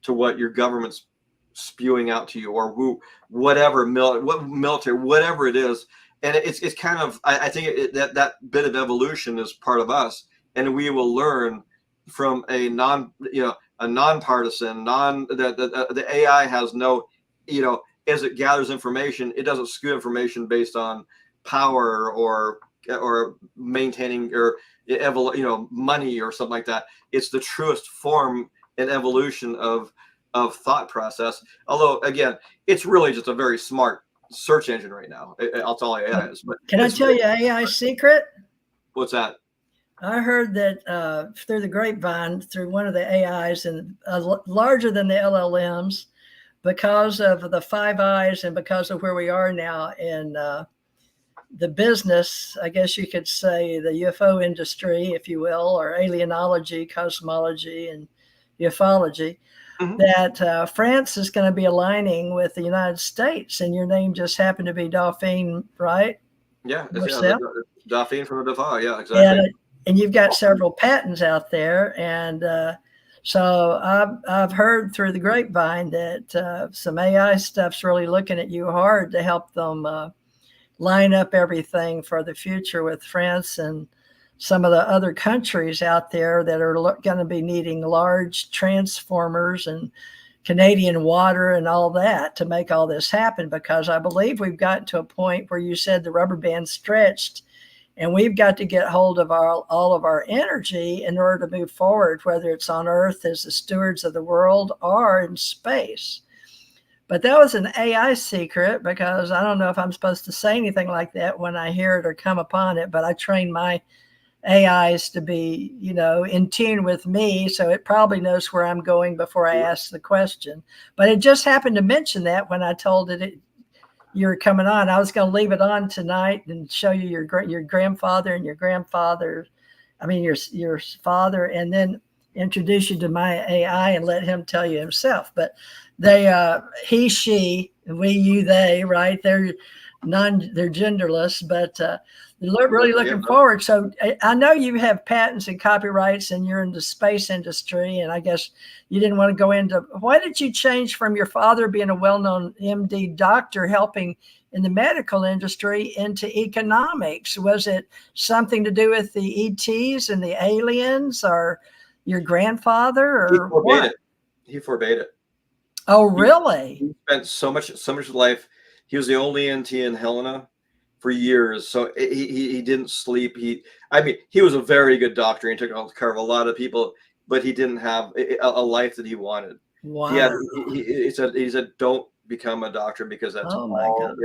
to what your government's spewing out to you, or whatever military, whatever it is. And it's kind of, I think that bit of evolution is part of us, and we will learn from a nonpartisan, the AI has no, as it gathers information, it doesn't skew information based on power or maintaining or money or something like that. It's the truest form and evolution of thought process. Although again, it's really just a very smart search engine right now. That's all AI is. But can I tell you AI secret? What's that? I heard that through the grapevine, through one of the AIs, and larger than the LLMs, because of the Five Eyes and because of where we are now in the business, I guess you could say the UFO industry, if you will, or alienology, cosmology, and ufology, that France is going to be aligning with the United States, and your name just happened to be Dauphine, right? Yeah, Marcel? Dauphine from the Dauphin. Yeah, exactly. And you've got several patents out there, and so I've heard through the grapevine that some AI stuff's really looking at you hard to help them line up everything for the future with France and some of the other countries out there that are going to be needing large transformers and Canadian water and all that to make all this happen, because I believe we've gotten to a point where you said the rubber band's stretched, and we've got to get hold of all of our energy in order to move forward, whether it's on Earth as the stewards of the world or in space. But that was an AI secret, because I don't know if I'm supposed to say anything like that when I hear it or come upon it, but I train my AIs to be, in tune with me, so it probably knows where I'm going before I ask the question. But it just happened to mention that when I told it you were coming on. I was going to leave it on tonight and show you your grandfather and your grandfather, your father, and then introduce you to my AI and let him tell you himself. But they, he, she, we, you, they, right? They're genderless, but they're really looking forward. So I know you have patents and copyrights, and you're in the space industry, and I guess you didn't want to go into, why did you change from your father being a well-known MD doctor helping in the medical industry into economics? Was it something to do with the ETs and the aliens, or your grandfather, or what? He forbade it. Oh, really? He spent so much life. He was the only ENT in Helena for years, so he didn't sleep. He was a very good doctor. He took care of a lot of people, but he didn't have a life that he wanted. Wow. He said, don't become a doctor, because that's my God.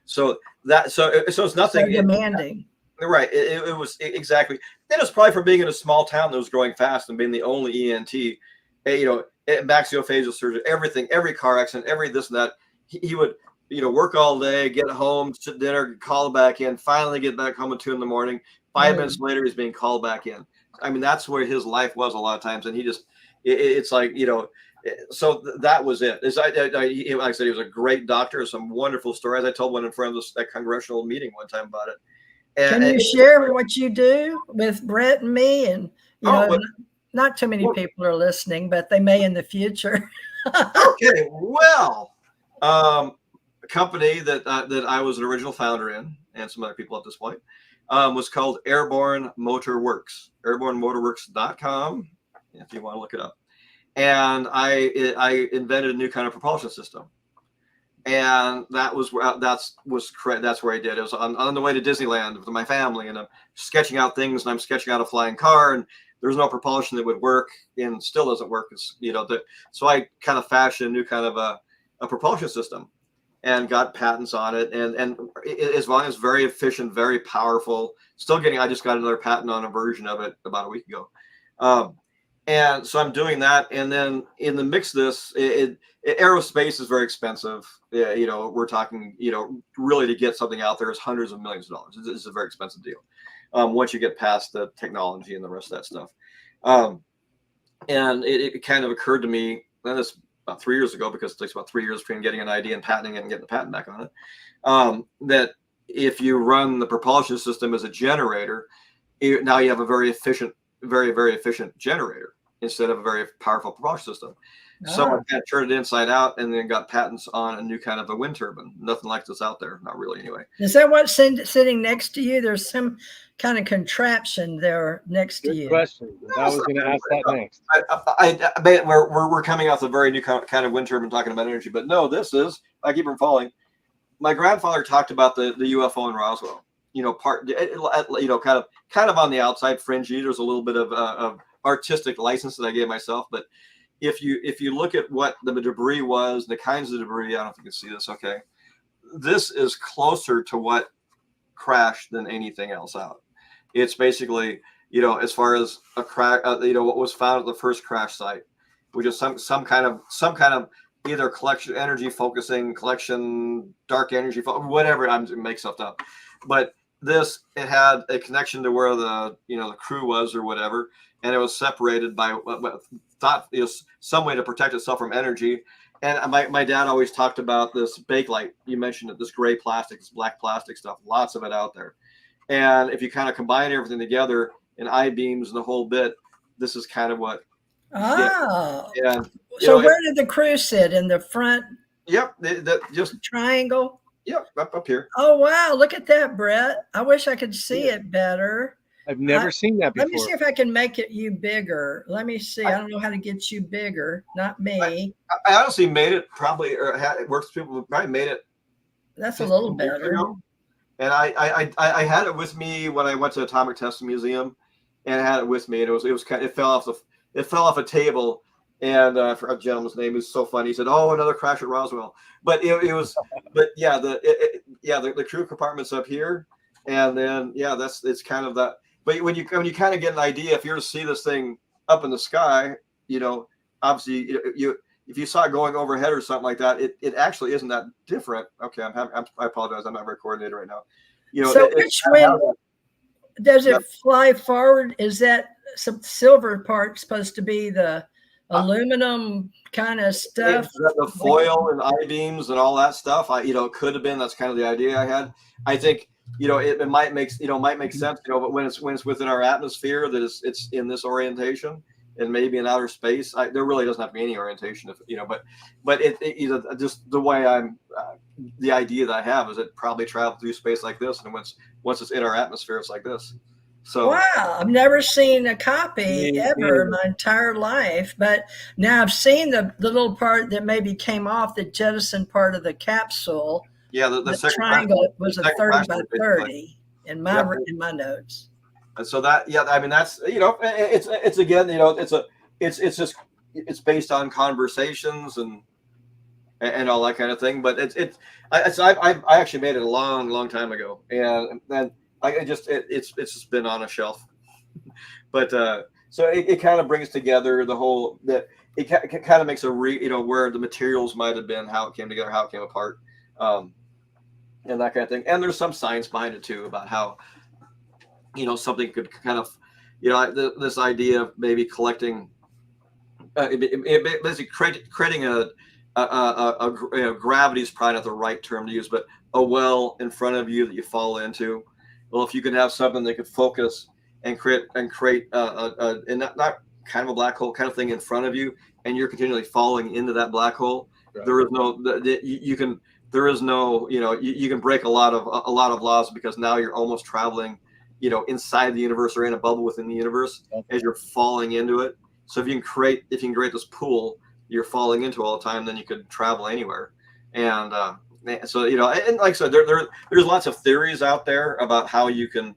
So it's nothing. So demanding. Right. It was exactly. Then it's probably from being in a small town that was growing fast and being the only ENT. Maxillofacial surgery, everything, every car accident, every this and that. He would, work all day, get home, sit dinner, call back in, finally get back home at 2 a.m. 5 minutes later, he's being called back in. That's where his life was a lot of times. And he just, it's like, so that was it. Like I said, he was a great doctor. Some wonderful stories. I told one in front of that congressional meeting one time about it. Can you share what you do with Brett and me? And, not too many people are listening, but they may in the future. Okay, well, a company that I was an original founder in, and some other people at this point, was called Airborne Motor Works. AirborneMotorWorks.com, if you want to look it up. And I invented a new kind of propulsion system, and that's where I did. It was on the way to Disneyland with my family, and I'm sketching out things, and I'm sketching out a flying car, and there's no propulsion that would work, and still doesn't work. So I kind of fashioned a new kind of a propulsion system, and got patents on it, and as long as very efficient, very powerful. I just got another patent on a version of it about a week ago, And so I'm doing that, and then in the mix of this, aerospace is very expensive. Yeah, we're talking, really to get something out there is hundreds of millions of dollars. It's a very expensive deal. Once you get past the technology and the rest of that stuff. And it kind of occurred to me, then it's about 3 years ago, because it takes about 3 years between getting an idea and patenting it and getting the patent back on it, that if you run the propulsion system as a generator, now you have a very efficient, very, very efficient generator instead of a very powerful propulsion system. So I kind of turned it inside out and then got patents on a new kind of a wind turbine. Nothing like this out there. Not really, anyway. Is that what's sitting next to you? There's some kind of contraption there next to you. Good question. I was going to ask that next. We're coming off a very new kind of wind turbine talking about energy, but no, this is, I keep from falling. My grandfather talked about the UFO in Roswell, kind of on the outside fringy. There's a little bit of artistic license that I gave myself, but if you look at what the debris was, the kinds of debris, I don't know if you can see this. Okay, this is closer to what crashed than anything else out. It's basically, as far as a crash, what was found at the first crash site, which is some kind of either collection, energy focusing, collection, dark energy, whatever. I'm making stuff up, but it had a connection to where the crew was or whatever, and it was separated by what thought some way to protect itself from energy. And my dad always talked about this bakelite. You mentioned it, this gray plastic, this black plastic stuff, lots of it out there. And if you kind of combine everything together in I-beams and the whole bit, this is kind of what. Oh. Yeah. So where did the crew sit? In the front? Yep. Just triangle? Yep. Up here. Oh, wow. Look at that, Brett. I wish I could see it better. I've never seen that before. Let me see if I can make you bigger. Let me see. I don't know how to get you bigger. Not me. I honestly made it probably, or it works. People probably made it. That's a little better. And I had it with me when I went to Atomic Testing Museum, and I had it with me, and it fell off a table, and I forgot the gentleman's name. It was so funny. He said, "Oh, another crash at Roswell." But the crew compartment's up here, and then it's kind of that. But when you kind of get an idea, if you were to see this thing up in the sky, obviously if you saw it going overhead or something like that, it actually isn't that different. Okay, I apologize. I'm not very coordinated right now. So which wind does it fly forward? Is that some silver part supposed to be the aluminum kind of stuff? The foil and I-beams and all that stuff. It could have been. That's kind of the idea I had. I think it might make sense. But when it's within our atmosphere, that it's in this orientation. And maybe in outer space, there really doesn't have to be any orientation, but it just the way the idea that I have is it probably traveled through space like this, and once it's in our atmosphere, it's like this. So wow, I've never seen a copy ever in my entire life, but now I've seen the little part that maybe came off the jettison part of the capsule. Yeah, the triangle was a 30 by 30 in my notes. And so that, that's, it's again, it's based on conversations and all that kind of thing. But I actually made it a long time ago, and then it's just been on a shelf. But so it kind of brings together the whole it kind of makes where the materials might have been, how it came together, how it came apart, and that kind of thing. And there's some science behind it too about how. Something could kind of, this idea of maybe collecting, basically creating a gravity is probably not the right term to use, but a well in front of you that you fall into. Well, if you can have something that could focus and create and not kind of a black hole kind of thing in front of you, and you're continually falling into that black hole, right. There is no you can break a lot of laws, because now you're almost traveling inside the universe or in a bubble within the universe as you're falling into it. So if you can create this pool you're falling into all the time, then you could travel anywhere. And so and like I said, there's lots of theories out there about how you can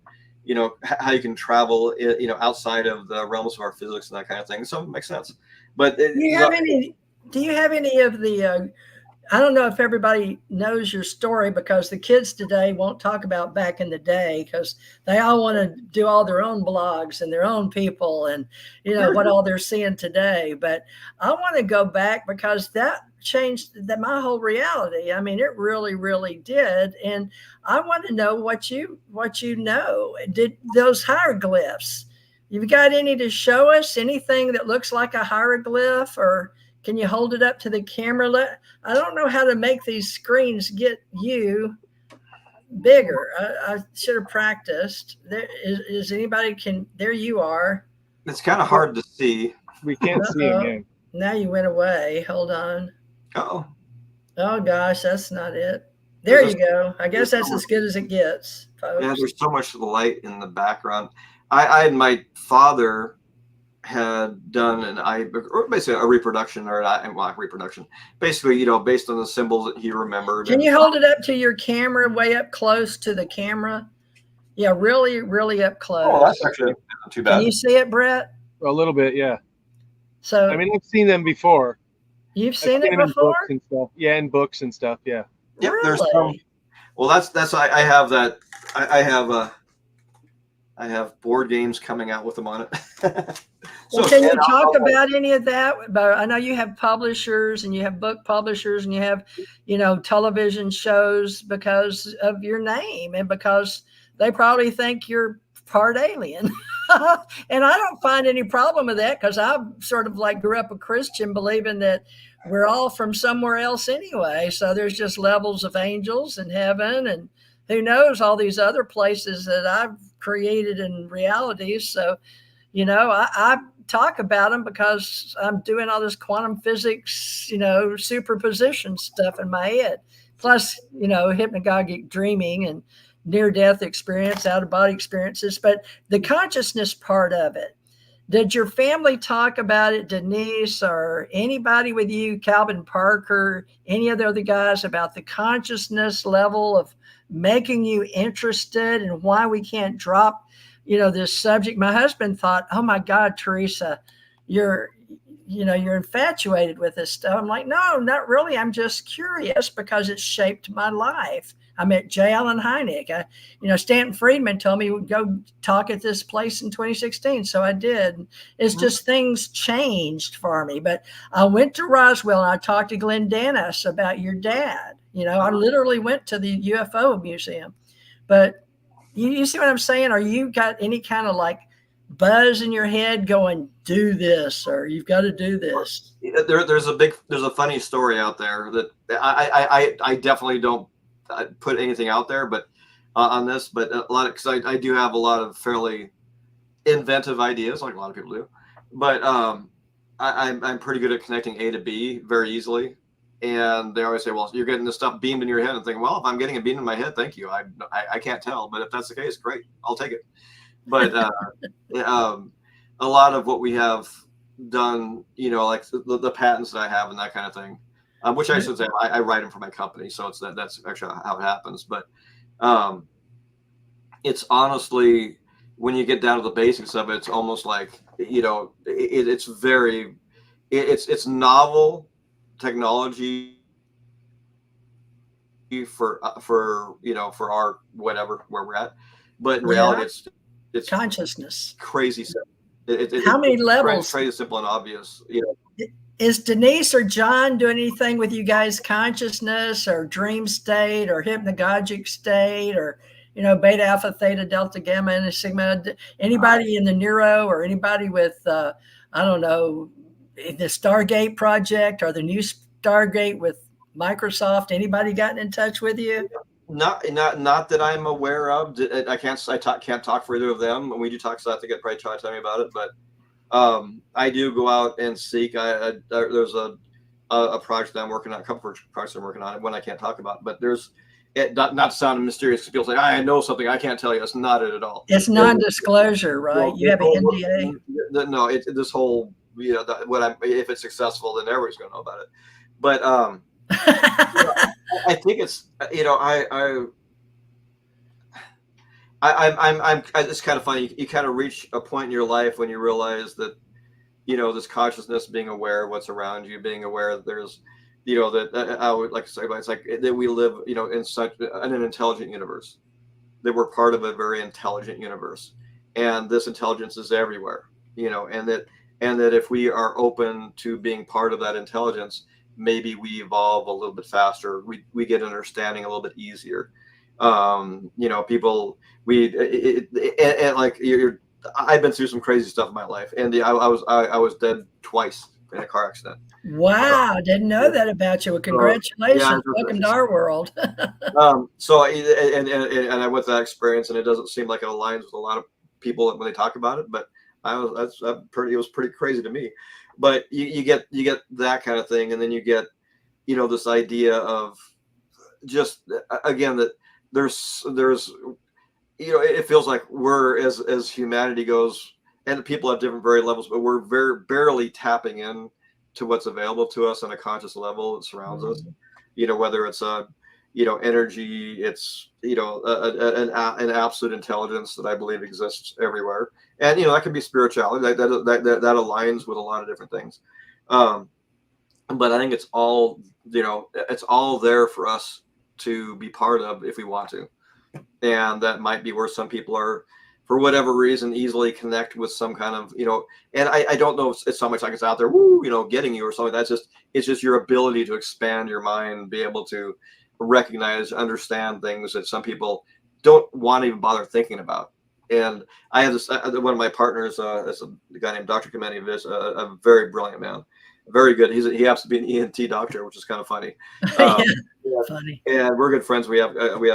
travel outside of the realms of our physics and that kind of thing. So it makes sense. But do you have any of the I don't know if everybody knows your story, because the kids today won't talk about back in the day, because they all want to do all their own blogs and their own people and, what all they're seeing today. But I want to go back, because that changed my whole reality. I mean, it really, really did. And I want to know what you know. Did those hieroglyphs, you've got any to show us? Anything that looks like a hieroglyph, or can you hold it up to the camera? I don't know how to make these screens get you bigger. I should have practiced. There is anybody there you are. It's kind of hard to see. We can't see again. Now you went away. Hold on. Oh. Oh gosh, that's not it. There you go. I guess that's as good as it gets, folks. Yeah, there's so much light in the background. I my father had done basically a reproduction, or not reproduction, basically, based on the symbols that he remembered. Can you hold it up to your camera, way up close to the camera? Yeah, really, really up close. Oh, that's actually not too bad. Can you see it, Brett? A little bit, yeah. So I mean, I've seen them before. You've seen it them before? In books and stuff. Yeah, in books and stuff. Yeah. Yep, really? There's some. Well, that's I have that. I have board games coming out with them on it. Well, can you talk about any of that? But I know you have publishers, and you have book publishers, and you have, television shows because of your name, and because they probably think you're part alien. And I don't find any problem with that, because I sort of grew up a Christian, believing that we're all from somewhere else anyway. So there's just levels of angels in heaven, and who knows, all these other places that I've created in reality. So, I talk about them because I'm doing all this quantum physics, superposition stuff in my head. Plus, hypnagogic dreaming and near-death experience, out-of-body experiences. But the consciousness part of it, did your family talk about it, Denise, or anybody with you, Calvin Parker, any of the other guys, about the consciousness level of making you interested, and why we can't drop, this subject? My husband thought, oh my God, Teresa, you're infatuated with this stuff. I'm like, no, not really. I'm just curious because it's shaped my life. I met J. Allen Hynek. Stanton Friedman told me we'd go talk at this place in 2016. So I did. It's just things changed for me. But I went to Roswell, and I talked to Glenn Dennis about your dad. I literally went to the UFO museum. But you see what I'm saying? Are you got any kind of buzz in your head going, do this, or you've got to do this? There's a funny story out there that I definitely don't put anything out there, but on this, but a lot of, because I do have a lot of fairly inventive ideas, like a lot of people do, but I'm pretty good at connecting A to B very easily. And they always say, well, you're getting this stuff beamed in your head, and thinking, well, if I'm getting it beamed in my head, thank you. I can't tell, but if that's the case, great, I'll take it. But a lot of what we have done, like the patents that I have and that kind of thing, which I should say, I write them for my company, so that's actually how it happens. But it's honestly, when you get down to the basics of it, it's almost like, it's novel technology for our whatever, where we're at, but in reality it's consciousness, crazy simple. How many levels? Crazy simple and obvious. Is Denise or John doing anything with you guys' consciousness, or dream state, or hypnagogic state, or beta, alpha, theta, delta, gamma, and sigma? Anybody in the neuro, or anybody with I don't know, the Stargate project, or the new Stargate with Microsoft? Anybody gotten in touch with you? Not that I'm aware of. I can't talk for either of them. When we do talk, so I have to probably try to tell me about it. But I do go out and seek. There's a project that I'm working on, a couple of projects I'm working on. One I can't talk about, but there's not sounding mysterious. People say, I know something, I can't tell you. It's not it at all. It's non-disclosure, right? Well, you have an NDA. No, this whole, if it's successful, then everybody's going to know about it. But I think it's, it's kind of funny. You kind of reach a point in your life when you realize that, this consciousness, being aware of what's around you, being aware that there's you know, that I would like to say, but it's like that we live, you know, in such in an intelligent universe, that we're part of a very intelligent universe, and this intelligence is everywhere, you know, and that if we are open to being part of that intelligence, maybe we evolve a little bit faster. We get understanding a little bit easier. You know, people and like I've been through some crazy stuff in my life, and I was dead twice in a car accident. Wow, didn't know that about you. Well, So yeah, congratulations. Welcome to our world. so and I went through that experience, and it doesn't seem like it aligns with a lot of people when they talk about it, but that's pretty. It was pretty crazy to me. But you get that kind of thing, and then you get, you know, this idea of just again that there's you know, it feels like we're as humanity goes, and people have different very levels, but we're very barely tapping in to what's available to us on a conscious level that surrounds us. Mhm. You know, whether it's a, you know, energy, it's, you know, an absolute intelligence that I believe exists everywhere, and you know that can be spirituality that aligns with a lot of different things. Um, but I think it's all, you know, it's all there for us to be part of if we want to, and that might be where some people are, for whatever reason, easily connect with some kind of, you know, and I don't know if it's so much like it's out there, woo, you know, getting you or something. That's just, it's just your ability to expand your mind, be able to recognize, understand things that some people don't want to even bother thinking about. And I have this one of my partners is a guy named Dr. Kameni, a very brilliant man, very good. He happens to be an ENT doctor, which is kind of funny. Yeah, Yeah, funny. and we're good friends. We have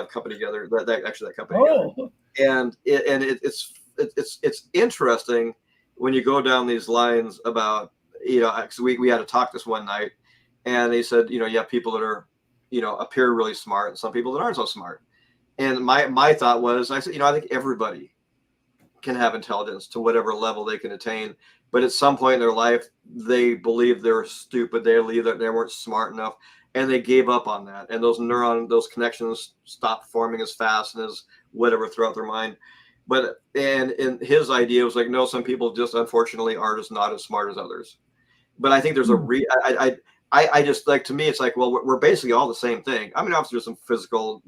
company together. That company together, Oh, and it's interesting when you go down these lines about, you know, 'cause we had a talk this one night, and he said, you know, you have people that are, you know, appear really smart, and some people that aren't so smart. And my thought was, I said, you know, I think everybody can have intelligence to whatever level they can attain. But at some point in their life, they believe they're stupid. They believe that they weren't smart enough, and they gave up on that. And those connections stopped forming as fast and as whatever throughout their mind. But and his idea was like, no, some people just unfortunately are just not as smart as others. But I think there's a hmm. I just like, to me, it's like, well, we're basically all the same thing. I mean, obviously there's some physical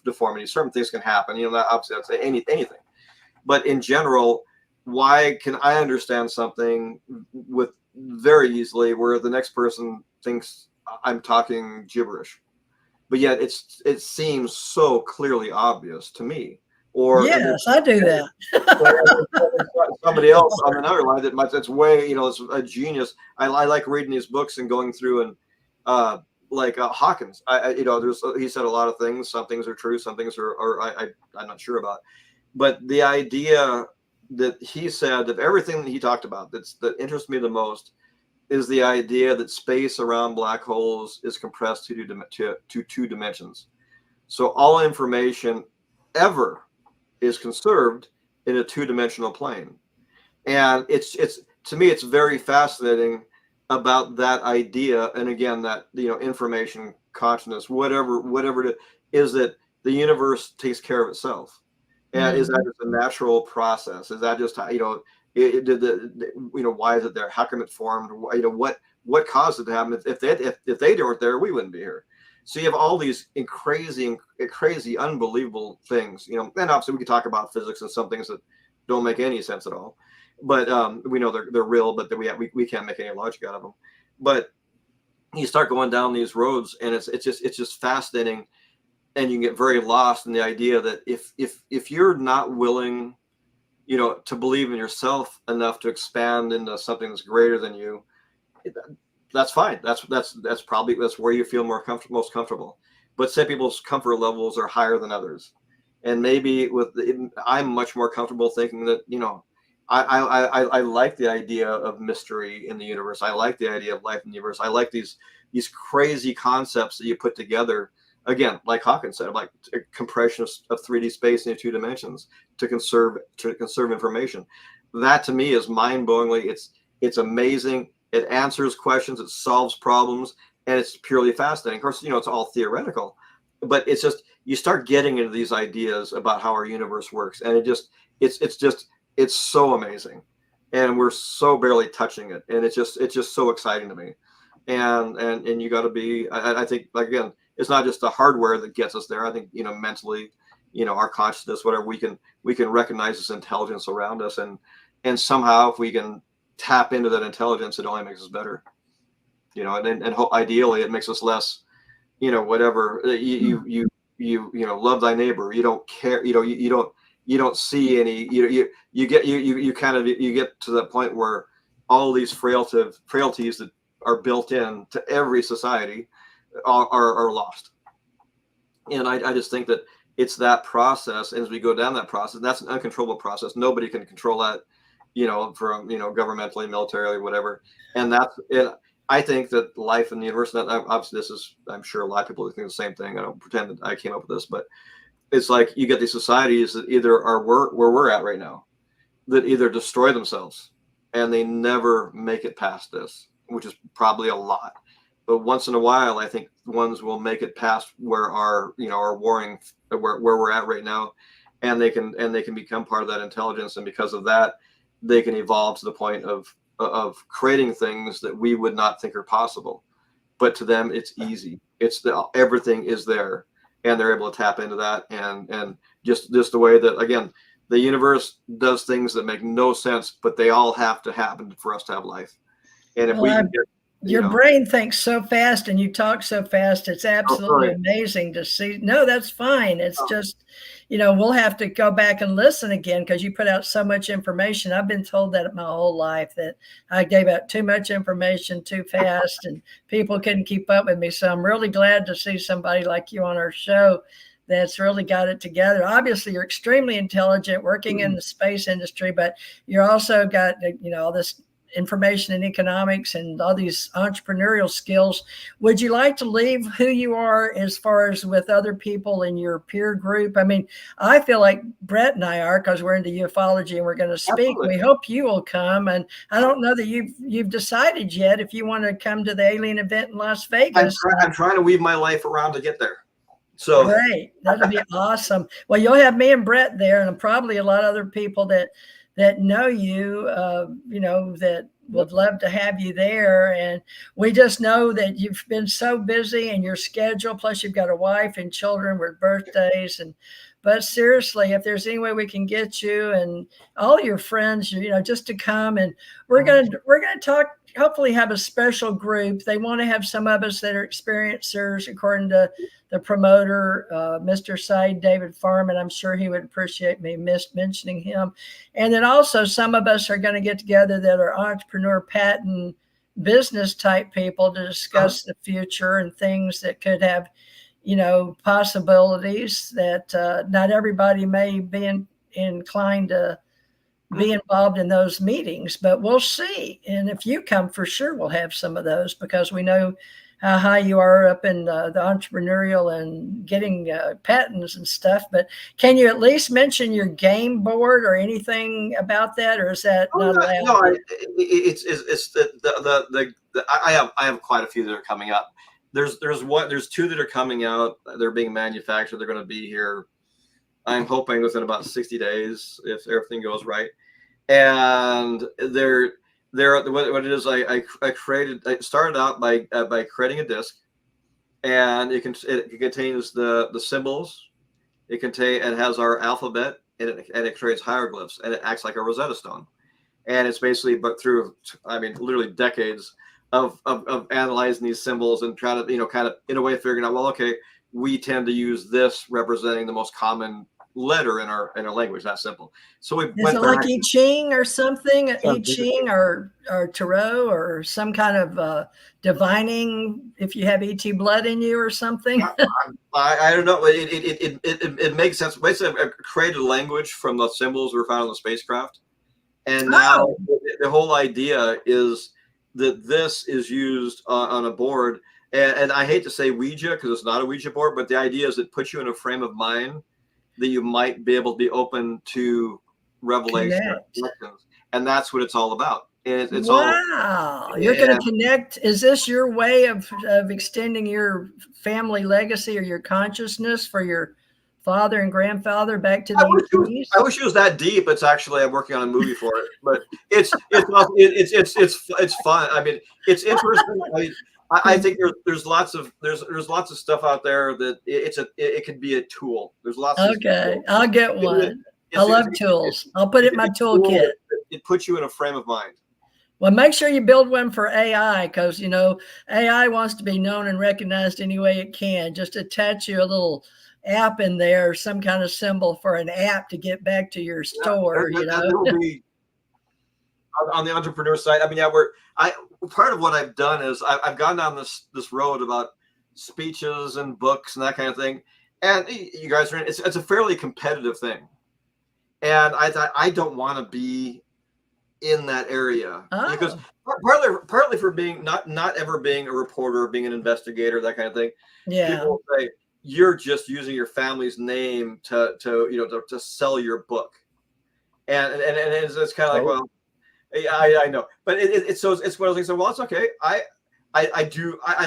deformities. Certain things can happen. You know, that obviously that's anything. But in general, why can I understand something with very easily where the next person thinks I'm talking gibberish, but yet it seems so clearly obvious to me. Or and then Yes, I do that. somebody else on another line that's way, you know, it's a genius. I like reading these books and going through and like Hawkins. You know, he said a lot of things. Some things are true. Some things are I'm not sure about. But the idea that he said, of everything that he talked about, that interests me the most, is the idea that space around black holes is compressed to two dimensions. So all information ever is conserved in a two-dimensional plane. And it's to me, it's very fascinating about that idea. And again, that, you know, information consciousness, whatever it is, that the universe takes care of itself. And is that Mhm. just a natural process? Is that just how, you know, did you know, why is it there? How come it formed? You know, what caused it to happen? If they weren't there, we wouldn't be here. So you have all these crazy, unbelievable things, you know. And obviously we could talk about physics and some things that don't make any sense at all. But we know they're real, but we can't make any logic out of them. But you start going down these roads, and it's just fascinating, and you can get very lost in the idea that if you're not willing, you know, to believe in yourself enough to expand into something that's greater than you, that's fine. That's probably that's where you feel most comfortable. But some people's comfort levels are higher than others, and maybe I'm much more comfortable thinking that, you know, I like the idea of mystery in the universe. I like the idea of life in the universe. I like these crazy concepts that you put together. Again, like Hawkins said, like compression of 3D space into two dimensions to conserve information. That to me is mind-blowingly. It's amazing. It answers questions. It solves problems, and it's purely fascinating. Of course, you know, it's all theoretical, but it's just, you start getting into these ideas about how our universe works, and it's so amazing, and we're so barely touching it, and it's just so exciting to me. and you got to be. I think, like, again, it's not just the hardware that gets us there. I think, mentally, our consciousness, whatever, we can recognize this intelligence around us, and somehow if we can tap into that intelligence, it only makes us better. And ideally it makes us less, whatever, you love thy neighbor. You don't care, you don't see any, you get to the point where all these frailties that are built in to every society are lost. And I just think that it's that process. And as we go down that process, that's an uncontrollable process. Nobody can control that, from, governmentally, militarily, whatever. And that's it. I think that life in the universe, obviously this is, I'm sure a lot of people think the same thing. I don't pretend that I came up with this, but it's like you get these societies that either are where we're at right now, that either destroy themselves and they never make it past this, which is probably a lot. But once in a while, I think ones will make it past where our warring, where we're at right now, and they can become part of that intelligence, and because of that, they can evolve to the point of creating things that we would not think are possible. But to them, it's easy. Everything is there, and they're able to tap into that, and just the way that, again, the universe does things that make no sense, but they all have to happen for us to have life. And if we can get, your brain thinks so fast and you talk so fast. It's absolutely amazing to see. No, that's fine. It's just, we'll have to go back and listen again because you put out so much information. I've been told that my whole life, that I gave out too much information too fast and people couldn't keep up with me. So I'm really glad to see somebody like you on our show that's really got it together. Obviously, you're extremely intelligent, working in the space industry, but you're also got, all this information in economics and all these entrepreneurial skills. Would you like to leave who you are as far as with other people in your peer group? I mean, I feel like Brett and I are, because we're into ufology and we're going to speak. Absolutely. We hope you will come. And I don't know that you've decided yet if you want to come to the alien event in Las Vegas. I'm trying to weave my life around to get there. So great. That'll be awesome. Well, you'll have me and Brett there, and probably a lot of other people that know you, that would love to have you there. And we just know that you've been so busy in your schedule. Plus you've got a wife and children with birthdays. But seriously, if there's any way we can get you and all your friends, just to come, and we're going to talk, hopefully have a special group. They want to have some of us that are experiencers, according to the promoter, Mr. Said David Farman. I'm sure he would appreciate me mentioning him. And then also some of us are going to get together that are entrepreneur, patent, business type people to discuss the future and things that could have, possibilities that not everybody may be inclined to be involved in those meetings, but we'll see. And if you come, for sure we'll have some of those, because we know how high you are up in the entrepreneurial and getting patents and stuff. But can you at least mention your game board or anything about that, or is that not allowed? No, I have quite a few that are coming up. There's two that are coming out. They're being manufactured. They're going to be here, I'm hoping, within about 60 days if everything goes right. And they're what it is. I started out by creating a disc, and it contains the symbols. It has our alphabet, and it creates hieroglyphs, and it acts like a Rosetta Stone. And it's basically, but through, literally decades of analyzing these symbols and trying to, kind of in a way figuring out, well, okay, we tend to use this representing the most common letter in our language. That's simple. So we went it like I Ching or something? I Ching or tarot or some kind of divining, if you have ET blood in you or something? I don't know. It makes sense. Basically, I created a language from the symbols that were found on the spacecraft. And now the whole idea is that this is used on a board. And I hate to say Ouija, because it's not a Ouija board, but the idea is it puts you in a frame of mind that you might be able to be open to revelation. And that's what it's all about. It's wow. You're going to connect. Is this your way of extending your family legacy or your consciousness for your father and grandfather back to the 80s? I wish it was that deep. It's actually, I'm working on a movie for it, but it's fun. I mean, it's interesting. I think there's lots of stuff out there that it could be a tool. There's lots of Okay, tools. I'll get one. I love tools. I'll put it in my toolkit. It puts you in a frame of mind. Well, make sure you build one for AI, because, you know, AI wants to be known and recognized any way it can. Just attach you a little app in there, some kind of symbol for an app to get back to your store, you know. That'll be on the entrepreneur side. I mean, yeah, part of what I've done is I've gone down this road about speeches and books and that kind of thing. And you guys are it's a fairly competitive thing. And I thought, I don't want to be in that area because partly for being not ever being a reporter, being an investigator, that kind of thing. Yeah. People will say you're just using your family's name to sell your book. And it's kind of like, well, I know, but it's one of those things. So, well, it's okay. I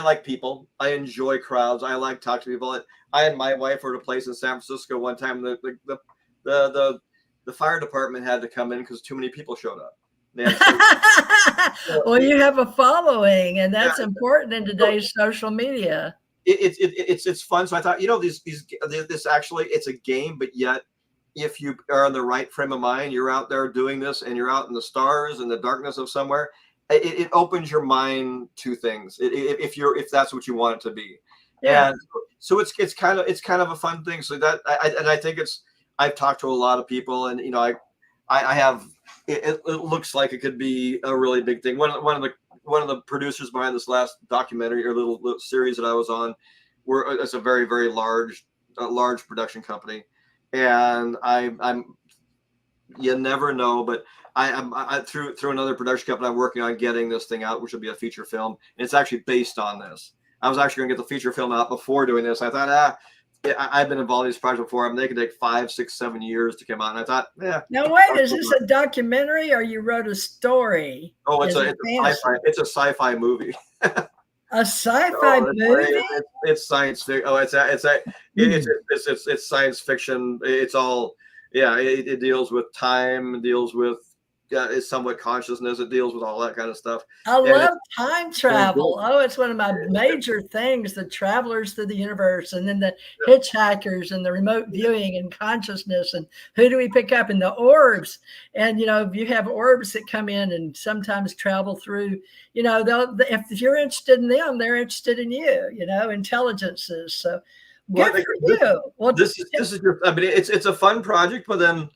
like people. I enjoy crowds. I like talking to people. I and my wife were at a place in San Francisco one time. The fire department had to come in because too many people showed up. Well, you have a following, and that's important in today's social media. It's fun. So I thought, this actually, it's a game, but yet if you are in the right frame of mind, you're out there doing this, and you're out in the stars and the darkness of somewhere. It opens your mind to things. If that's what you want it to be. Yeah. And so it's kind of a fun thing. So that I think I've talked to a lot of people, and I have. It looks like it could be a really big thing. One of the producers behind this last documentary or little series that I was on, it's a very, very large production company, and I'm you never know, but I through another production company I'm working on getting this thing out, which will be a feature film, and it's actually based on this. I was actually going to get the feature film out before doing this. I thought, I've been involved in these projects before. I mean, they can take 5, 6, 7 years to come out. And I thought, Now wait, is this a documentary or you wrote a story? Oh, it's a sci-fi movie. A sci-fi movie? It's science fiction. Oh, it's science fiction. It's all it deals with time, it deals with it's somewhat consciousness. It deals with all that kind of stuff. I love time travel. Oh, it's one of my major things, the travelers through the universe, and then the hitchhikers and the remote viewing and consciousness, and who do we pick up, and the orbs. And, you have orbs that come in and sometimes travel through, if you're interested in them, they're interested in you, intelligences. So good for you. Well, this is it's a fun project, but then,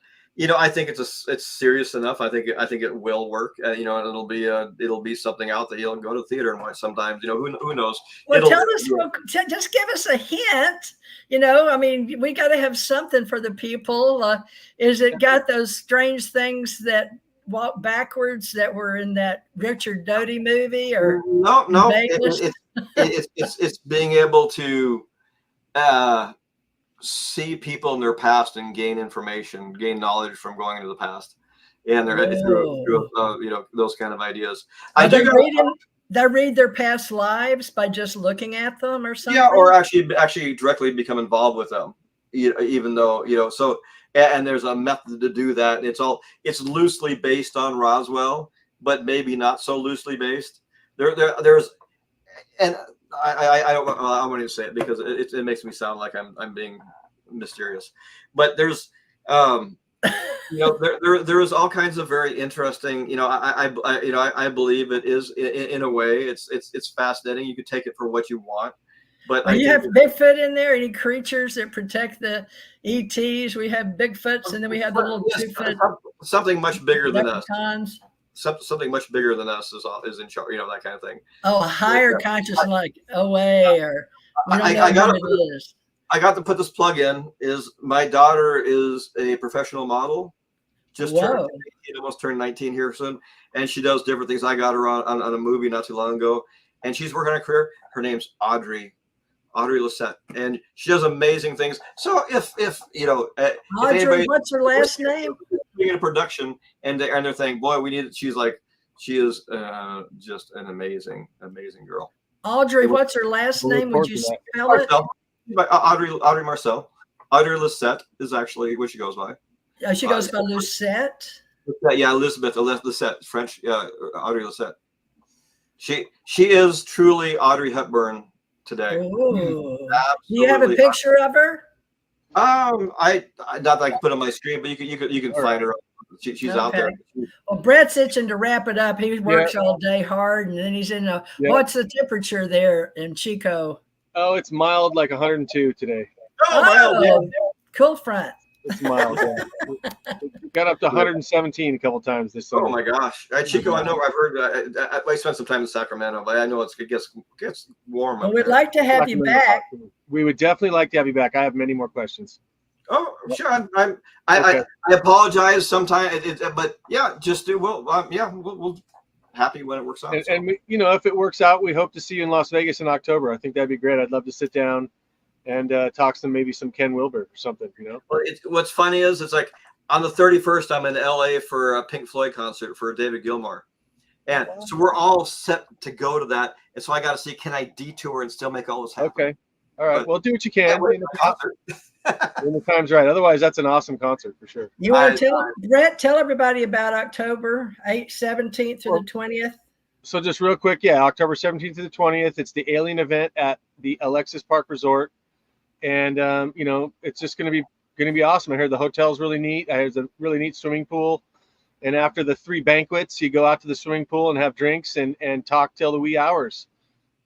I think it's serious enough. I think it will work. And it'll be something out that you'll go to theater and watch sometimes. Who knows? Well, tell us. Just give us a hint. We got to have something for the people. Is it got those strange things that walk backwards that were in that Richard Doty movie? Or no. It's being able to see people in their past and gain knowledge from going into the past, and they're through those kind of ideas. They read their past lives by just looking at them, or something. Yeah, or actually directly become involved with them, even though so. And there's a method to do that. It's loosely based on Roswell, but maybe not so loosely based. There's and. I don't want to say it because it makes me sound like I'm being mysterious, but there's there is all kinds of very interesting. I believe it is in a way it's fascinating. You could take it for what you want, but you have Bigfoot in there. Any creatures that protect the ETs? We have Bigfoots, and then we have the little 2-foot something much bigger than us. Something much bigger than us is in charge, that kind of thing. Oh, a higher consciousness, like OA, or I got to put this plug in. Is my daughter is a professional model, almost turned 19 here soon, and she does different things. I got her on a movie not too long ago, and she's working on a career. Her name's Audrey Lissette, and she does amazing things. So if Audrey, what's her last name? Being in a production, and they're saying, boy, we need it. She is just an amazing girl. Audrey, what's her last name? Would you spell it? Audrey Marcel. Audrey Lissette is actually what she goes by. She goes by Lucette. Yeah, Elizabeth Lissette, French. Audrey Lissette. She is truly Audrey Hepburn today. Ooh. Do you have a Absolutely. picture of her? I not that I can put on my screen, but you can All find her. She's out there. Well, Brett's itching to wrap it up. He works all day hard, and then he's in a. What's the temperature there in Chico? Oh, it's mild, like 102 today. Oh, mild. Yeah. Cool front. It's mild. Yeah. We got up to 117 a couple times this summer. Oh my gosh, Chico! I know. I've heard. I spent some time in Sacramento, but I know it gets warm. Well, we'd like to have you back. We would definitely like to have you back. I have many more questions. Oh, sure. I apologize sometimes, but yeah, just do. We'll happy when it works out. And we, if it works out, we hope to see you in Las Vegas in October. I think that'd be great. I'd love to sit down and talk maybe some Ken Wilber or something. Well, what's funny is it's like on the 31st, I'm in LA for a Pink Floyd concert for David Gilmour, and so we're all set to go to that. And so I got to see, can I detour and still make all this happen? Okay. All right. Well, do what you can. When the time's right. Otherwise, that's an awesome concert for sure. You want to tell everybody about October 17th through the 20th? So just real quick, October 17th to the 20th. It's the Alien event at the Alexis Park Resort, and it's just going to be awesome. I heard the hotel's really neat. I heard it's a really neat swimming pool, and after the 3 banquets, you go out to the swimming pool and have drinks and talk till the wee hours.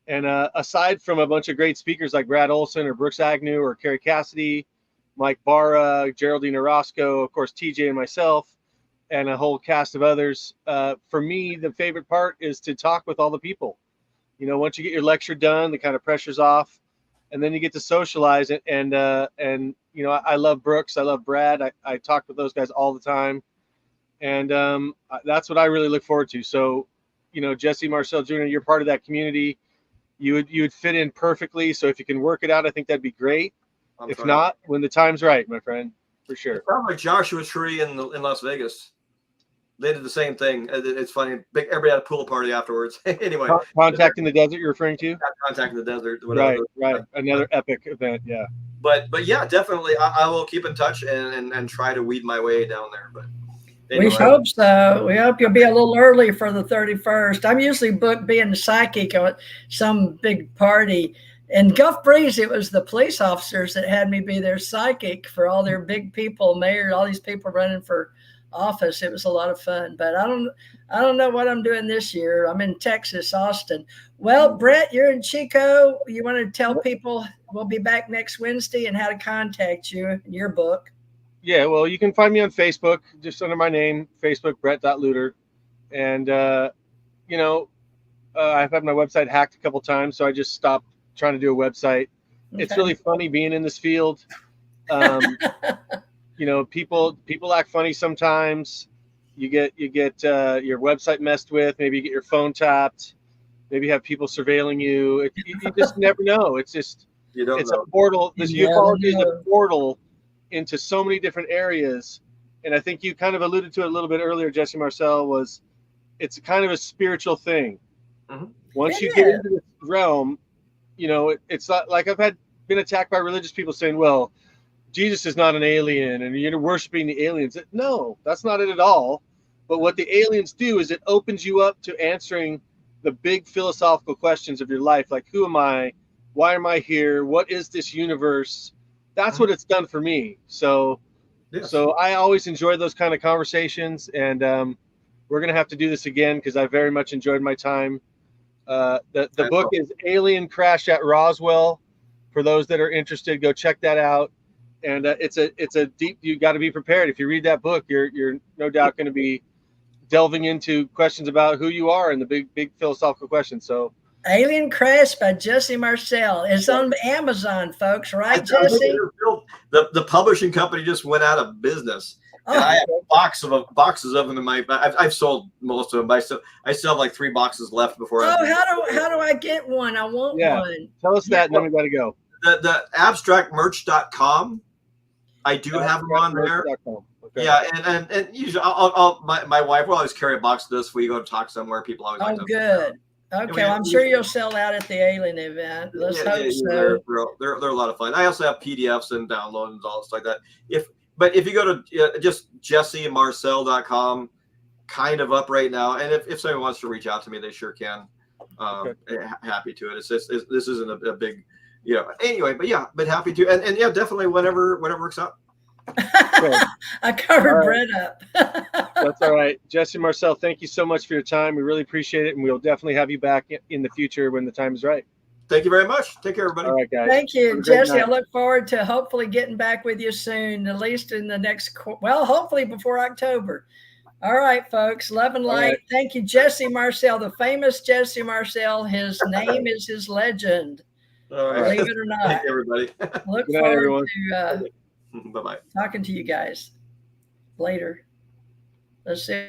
And aside from a bunch of great speakers like Brad Olson or Brooks Agnew or Kerry Cassidy, Mike Barra, Geraldine Orozco, of course, TJ and myself, and a whole cast of others. For me, the favorite part is to talk with all the people. Once you get your lecture done, the kind of pressure's off, and then you get to socialize it. And I love Brooks. I love Brad. I talk with those guys all the time. And that's what I really look forward to. So, Jesse Marcel Jr., you're part of that community. You would fit in perfectly. So if you can work it out, I think that'd be great. If not, when the time's right, my friend, for sure. It sounds like Joshua Tree in Las Vegas. They did the same thing. It's funny. Everybody had a pool party afterwards. Anyway, Contacting the Desert, you're referring to? Contacting the Desert. Whatever. Right. Another epic event. Yeah. But yeah, definitely. I will keep in touch and try to weed my way down there. But anyway. We hope so. We hope you'll be a little early for the 31st. I'm usually booked being the psychic at some big party. In Gulf Breeze, it was the police officers that had me be their psychic for all their big people, mayor, all these people running for office. It was a lot of fun, but I don't know what I'm doing this year. I'm in Texas, Austin. Well, Brett, you're in Chico. You want to tell people we'll be back next Wednesday and how to contact you and your book? Yeah, well, you can find me on Facebook, just under my name, Facebook, Brett.Luter. And, I've had my website hacked a couple times, so I just stopped trying to do a website. Okay. It's really funny being in this field. People act funny sometimes. You get your website messed with. Maybe you get your phone tapped. Maybe you have people surveilling you. You just never know. It's just a portal. This ufology is a portal into so many different areas. And I think you kind of alluded to it a little bit earlier, Jesse Marcel, it's kind of a spiritual thing. Mm-hmm. Once you get into this realm, it's not like I've been attacked by religious people saying, well, Jesus is not an alien and you're worshiping the aliens. No, that's not it at all. But what the aliens do is it opens you up to answering the big philosophical questions of your life. Like, who am I? Why am I here? What is this universe? That's what it's done for me. So I always enjoy those kind of conversations. And we're going to have to do this again because I very much enjoyed my time. The book is Alien Crash at Roswell. For those that are interested, go check that out. And it's a deep. You got to be prepared. If you read that book, you're no doubt going to be delving into questions about who you are and the big philosophical questions. So, Alien Crash by Jesse Marcel is on Amazon, folks. Right, Jesse? The publishing company just went out of business. And I have boxes of them in my. I've sold most of them, but I still have like 3 boxes left before. How do I get one? I want one. Tell us that, and then we got to go. The abstractmerch.com. I do have them on there. Okay. Yeah, and usually my wife will always carry a box of this when you go to talk somewhere. People always like to. Good. Okay, I'm sure you'll sell out at the Alien event. Let's hope so. They're a lot of fun. I also have PDFs and downloads and all stuff like that. But if you go to just jessemarcel.com, kind of up right now, and if someone wants to reach out to me, they sure can. happy to it. It's just this isn't a big, anyway, but happy to, and yeah, definitely whenever works out. I covered All Brett up. That's all right. Jesse Marcel, thank you so much for your time. We really appreciate it, and we'll definitely have you back in the future when the time is right. Thank you very much. Take care, everybody. All right, guys. Thank you, Jesse. I look forward to hopefully getting back with you soon, at least in the next, hopefully before October. All right, folks. Love and light. Right. Thank you, Jesse Marcel, the famous Jesse Marcel. His name is his legend. Believe it or not. Thank you, everybody. Look Good night, forward everyone. to Bye-bye. talking to you guys later. Let's see.